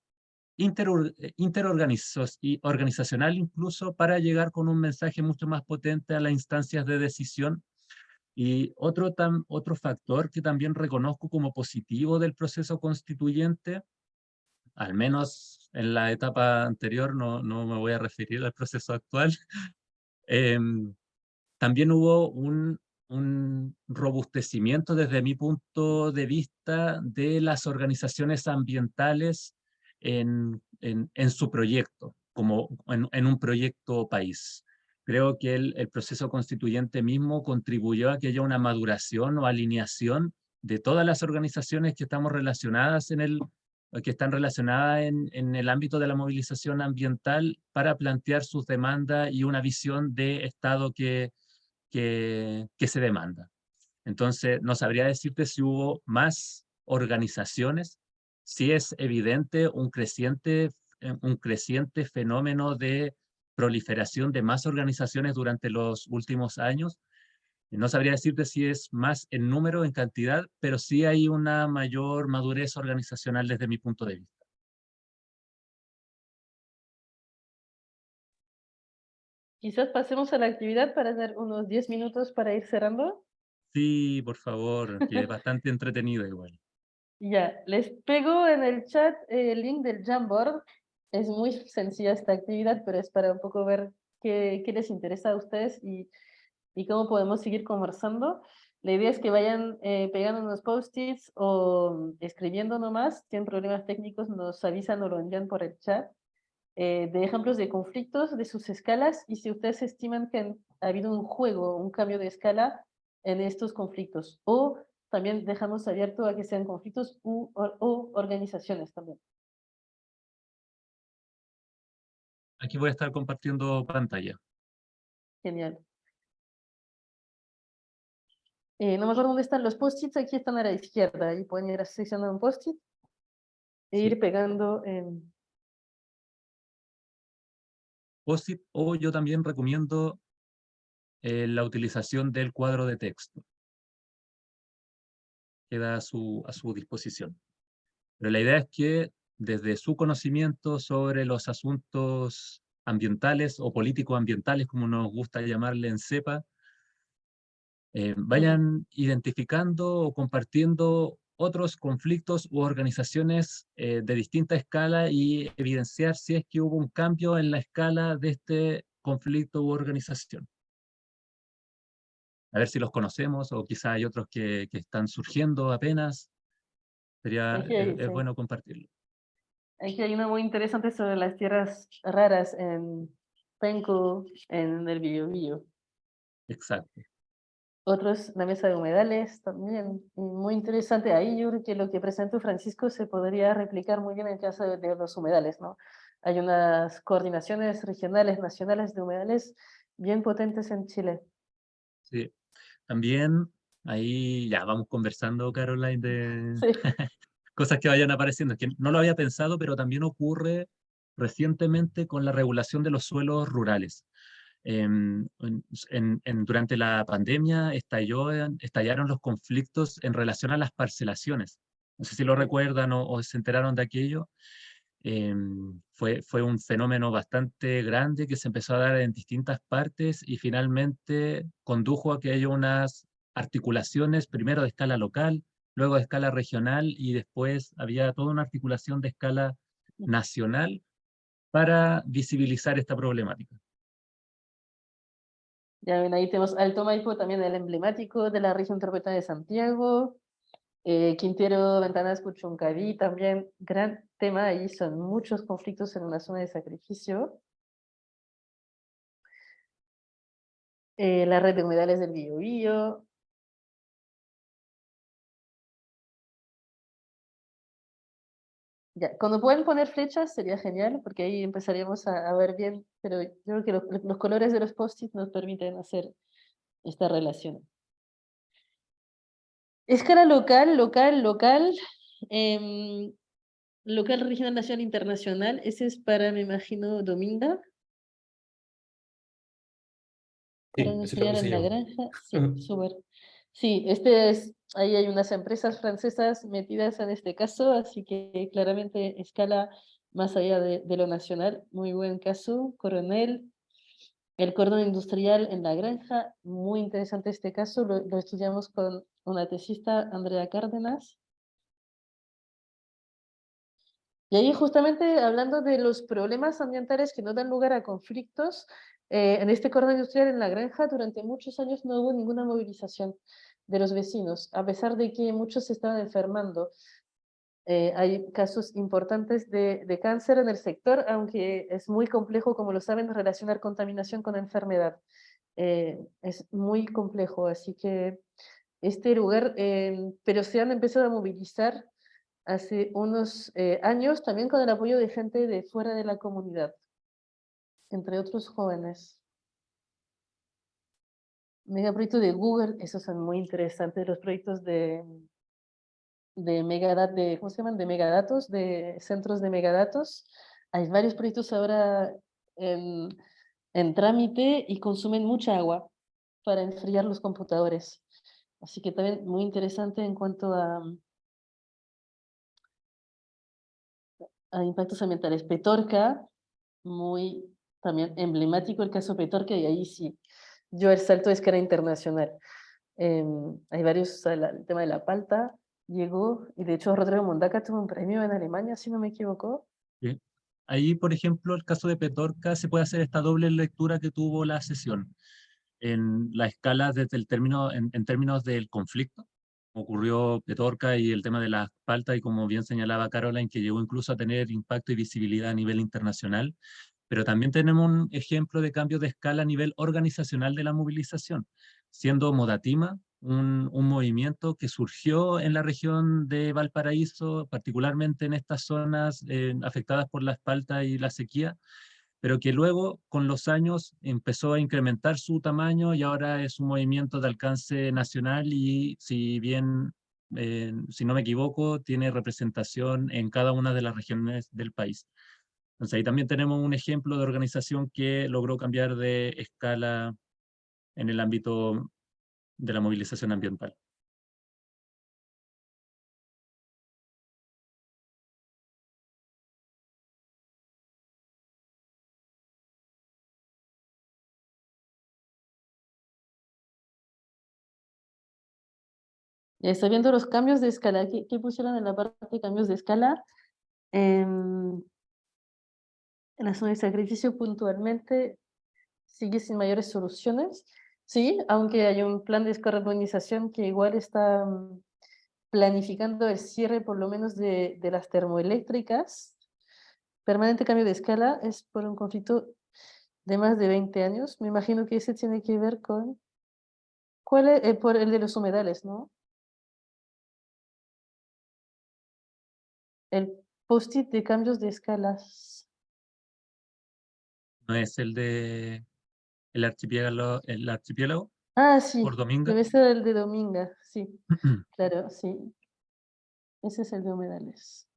organizacional, incluso, para llegar con un mensaje mucho más potente a las instancias de decisión. Y otro factor que también reconozco como positivo del proceso constituyente, al menos en la etapa anterior, no me voy a referir al proceso actual, También hubo un robustecimiento desde mi punto de vista de las organizaciones ambientales en su proyecto, como en un proyecto país. Creo que el proceso constituyente mismo contribuyó a que haya una maduración o alineación de todas las organizaciones que estamos relacionadas que están relacionadas en el ámbito de la movilización ambiental para plantear sus demandas y una visión de Estado que se demanda. Entonces, no sabría decirte si hubo más organizaciones, si es evidente un creciente fenómeno de proliferación de más organizaciones durante los últimos años. No sabría decirte si es más en número, en cantidad, pero sí hay una mayor madurez organizacional desde mi punto de vista. Quizás pasemos a la actividad para dar unos 10 minutos para ir cerrando. Sí, por favor, que es bastante entretenido igual. Ya, les pego en el chat el link del Jamboard. Es muy sencilla esta actividad, pero es para un poco ver qué les interesa a ustedes y cómo podemos seguir conversando. La idea es que vayan pegando unos post-its o escribiendo nomás. Si tienen problemas técnicos, nos avisan o lo envían por el chat. De ejemplos de conflictos, de sus escalas, y si ustedes estiman que ha habido un juego, un cambio de escala en estos conflictos. O también dejamos abierto a que sean conflictos o organizaciones también. Aquí voy a estar compartiendo pantalla. Genial. No me acuerdo dónde están los post-its, aquí están a la izquierda, y pueden ir seleccionando un post-it e ir pegando en... Post-it, o yo también recomiendo la utilización del cuadro de texto. Queda a su disposición. Pero la idea es que desde su conocimiento sobre los asuntos ambientales o político-ambientales, como nos gusta llamarle en CEPA, vayan identificando o compartiendo otros conflictos u organizaciones de distinta escala y evidenciar si es que hubo un cambio en la escala de este conflicto u organización. A ver si los conocemos o quizá hay otros que están surgiendo apenas. Es bueno compartirlo. Aquí hay una muy interesante sobre las tierras raras en Penco, en el Biobío. Exacto. Otros, la mesa de humedales también, y muy interesante. Ahí yo creo que lo que presentó Francisco se podría replicar muy bien en el caso de los humedales, ¿no? Hay unas coordinaciones regionales, nacionales de humedales bien potentes en Chile. Sí. También ahí ya vamos conversando, Caroline, de Sí. cosas que vayan apareciendo. Es que no lo había pensado, pero también ocurre recientemente con la regulación de los suelos rurales. Durante la pandemia estallaron los conflictos en relación a las parcelaciones. No sé si lo recuerdan o se enteraron de aquello. Fue un fenómeno bastante grande que se empezó a dar en distintas partes y finalmente condujo a que haya unas articulaciones, primero de escala local, luego de escala regional y después había toda una articulación de escala nacional para visibilizar esta problemática. Ya ven, ahí tenemos Alto Maipo, también el emblemático de la región metropolitana de Santiago. Quintero, Ventanas, Puchuncaví, también gran tema, ahí son muchos conflictos en una zona de sacrificio. La red de humedales del Biobío. Ya, cuando pueden poner flechas sería genial, porque ahí empezaríamos a ver bien, pero yo creo que los colores de los post-it nos permiten hacer esta relación. Escala local, local, regional, nacional, internacional. Ese es para, me imagino, Dominga. Sí, Cordón ese es lo que industrial puse en la yo. granja. Sí, Ujú. súper. Sí, ahí hay unas empresas francesas metidas en este caso, así que claramente escala más allá de lo nacional. Muy buen caso, Coronel. El cordón industrial en la granja, muy interesante este caso, lo estudiamos con una tesista, Andrea Cárdenas. Y ahí justamente hablando de los problemas ambientales que no dan lugar a conflictos, en este cordón industrial en La Granja durante muchos años no hubo ninguna movilización de los vecinos, a pesar de que muchos se estaban enfermando. Hay casos importantes de cáncer en el sector, aunque es muy complejo, como lo saben, relacionar contaminación con enfermedad. Es muy complejo, así que este lugar, pero se han empezado a movilizar hace unos años, también con el apoyo de gente de fuera de la comunidad, entre otros jóvenes. Megaproyecto de Google, esos son muy interesantes, los proyectos de ¿cómo se llaman? De megadatos, de centros de megadatos. Hay varios proyectos ahora en, en trámite y consumen mucha agua para enfriar los computadores. Así que también muy interesante en cuanto a impactos ambientales. Petorca, muy también emblemático el caso Petorca, y ahí sí, yo el salto a escala internacional. Hay varios, o sea, el tema de la palta llegó, y de hecho Rodrigo Mondaca tuvo un premio en Alemania, si no me equivoco. ¿Sí? Ahí, por ejemplo, el caso de Petorca, se puede hacer esta doble lectura que tuvo la sesión. En la escala desde el término, en términos del conflicto, ocurrió Petorca y el tema de las paltas, y como bien señalaba Caroline, que llegó incluso a tener impacto y visibilidad a nivel internacional, pero también tenemos un ejemplo de cambio de escala a nivel organizacional de la movilización, siendo Modatima un movimiento que surgió en la región de Valparaíso, particularmente en estas zonas afectadas por la palta y la sequía, pero que luego con los años empezó a incrementar su tamaño y ahora es un movimiento de alcance nacional y si bien, si no me equivoco, tiene representación en cada una de las regiones del país. Entonces ahí también tenemos un ejemplo de organización que logró cambiar de escala en el ámbito de la movilización ambiental. Ya estoy viendo los cambios de escala. ¿Qué pusieron en la parte de cambios de escala? En la zona de sacrificio puntualmente sigue sin mayores soluciones. Sí, aunque hay un plan de descarbonización que igual está planificando el cierre por lo menos de las termoeléctricas. Permanente cambio de escala es por un conflicto de más de 20 años. Me imagino que ese tiene que ver con... ¿Cuál es? Por el de los humedales, ¿no? El post-it de cambios de escalas. ¿No es el de el archipiélago Ah, sí, por Dominga? debe ser el de Dominga, sí, claro, sí. Ese es el de humedales.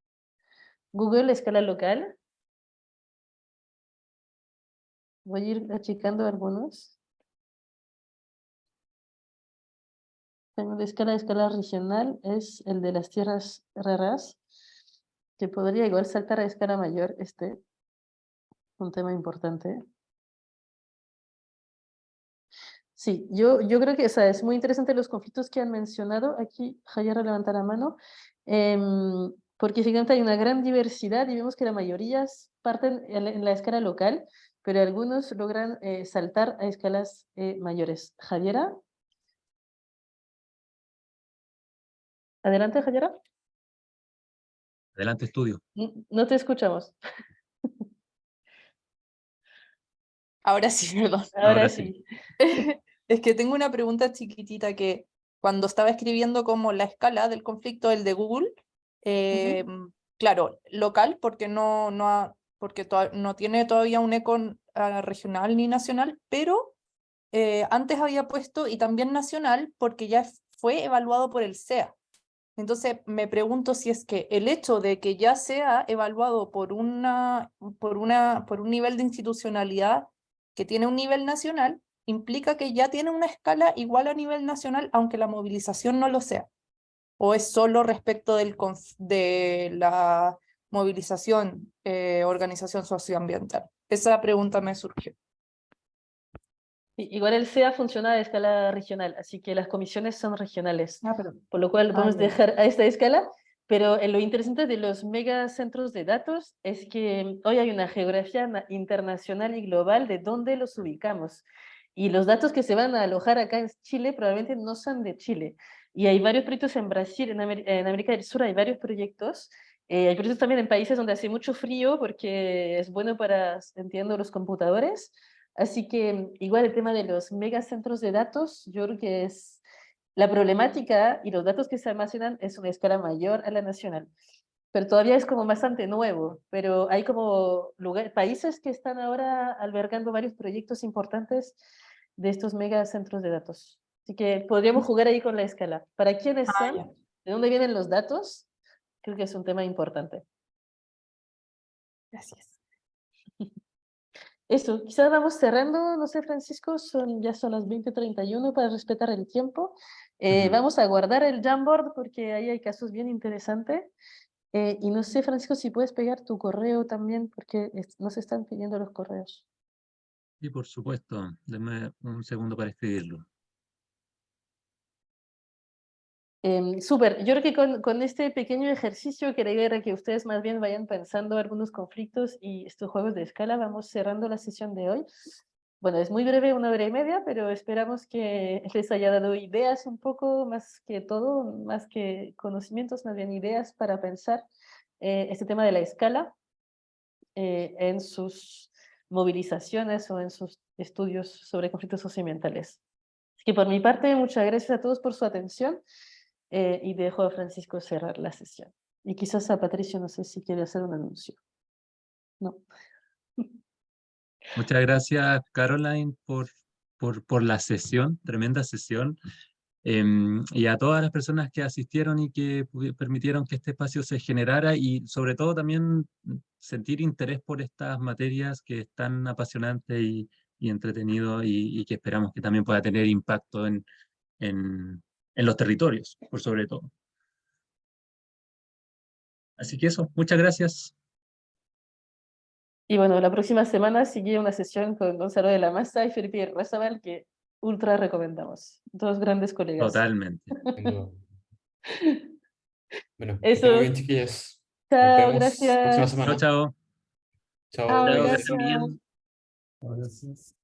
Google, escala local. Voy a ir achicando algunos. Tengo de escala regional, es el de las tierras raras, que podría igual saltar a escala mayor, un tema importante. Sí, yo creo que, o sea, es muy interesante los conflictos que han mencionado. Aquí Jayara levanta la mano, porque efectivamente hay una gran diversidad y vemos que la mayoría parten en la escala local, pero algunos logran saltar a escalas mayores. Javiera. Adelante, Jayara. Adelante, estudio. No te escuchamos. Ahora sí, perdón. Ahora Ahora sí. Es que tengo una pregunta chiquitita que cuando estaba escribiendo como la escala del conflicto, el de Google, claro, local, porque no tiene todavía un eco regional ni nacional, pero antes había puesto y también nacional porque ya fue evaluado por el SEA. Entonces me pregunto si es que el hecho de que ya sea evaluado por un nivel de institucionalidad que tiene un nivel nacional, implica que ya tiene una escala igual a nivel nacional, aunque la movilización no lo sea. ¿O es solo respecto de la movilización, organización socioambiental? Esa pregunta me surgió. Igual el SEA funciona a escala regional, así que las comisiones son regionales, Ah, perdón. por lo cual podemos ya. dejar a esta escala, Pero lo interesante de los megacentros de datos es que hoy hay una geografía internacional y global de dónde los ubicamos. Y los datos que se van a alojar acá en Chile probablemente no son de Chile. Y hay varios proyectos en Brasil, en América del Sur hay varios proyectos. Hay proyectos también en países donde hace mucho frío porque es bueno para, entiendo, los computadores. Así que igual el tema de los megacentros de datos, yo creo que es la problemática y los datos que se almacenan es una escala mayor a la nacional. Pero todavía es como bastante nuevo, pero hay como países que están ahora albergando varios proyectos importantes de estos megacentros de datos. Así que podríamos jugar ahí con la escala. ¿Para quiénes son? ya. ¿De dónde vienen los datos? Creo que es un tema importante. Gracias. Eso, quizás vamos cerrando, no sé, Francisco, ya son las 20:31 para respetar el tiempo. Vamos a guardar el Jamboard porque ahí hay casos bien interesantes. Y no sé, Francisco, si puedes pegar tu correo también, porque nos están pidiendo los correos. Y por supuesto, denme un segundo para escribirlo. Súper, yo creo que con este pequeño ejercicio que la idea era que ustedes más bien vayan pensando algunos conflictos y estos juegos de escala, vamos cerrando la sesión de hoy. Bueno, es muy breve, 1 hora y media, pero esperamos que les haya dado ideas un poco, más que todo, más que conocimientos, más bien ideas para pensar este tema de la escala en sus movilizaciones o en sus estudios sobre conflictos socioambientales. Así que por mi parte, muchas gracias a todos por su atención y dejo a Francisco cerrar la sesión. Y quizás a Patricio, no sé si quiere hacer un anuncio. No. Muchas gracias, Caroline, por la sesión, tremenda sesión. Y a todas las personas que asistieron y que permitieron que este espacio se generara y sobre todo también sentir interés por estas materias que es tan apasionante y entretenido y que esperamos que también pueda tener impacto en los territorios, por sobre todo. Así que eso, muchas gracias. Y bueno, la próxima semana sigue una sesión con Gonzalo de la Maza y Felipe Razabal que ultra recomendamos. Dos grandes colegas. Totalmente. Sin duda. Bueno, que Eso. estén muy bien, chiquillos. Nos Chao, vemos próxima gracias. Chao, semana. chao. Chao. Chao, Chao, que gracias. estén bien. Gracias.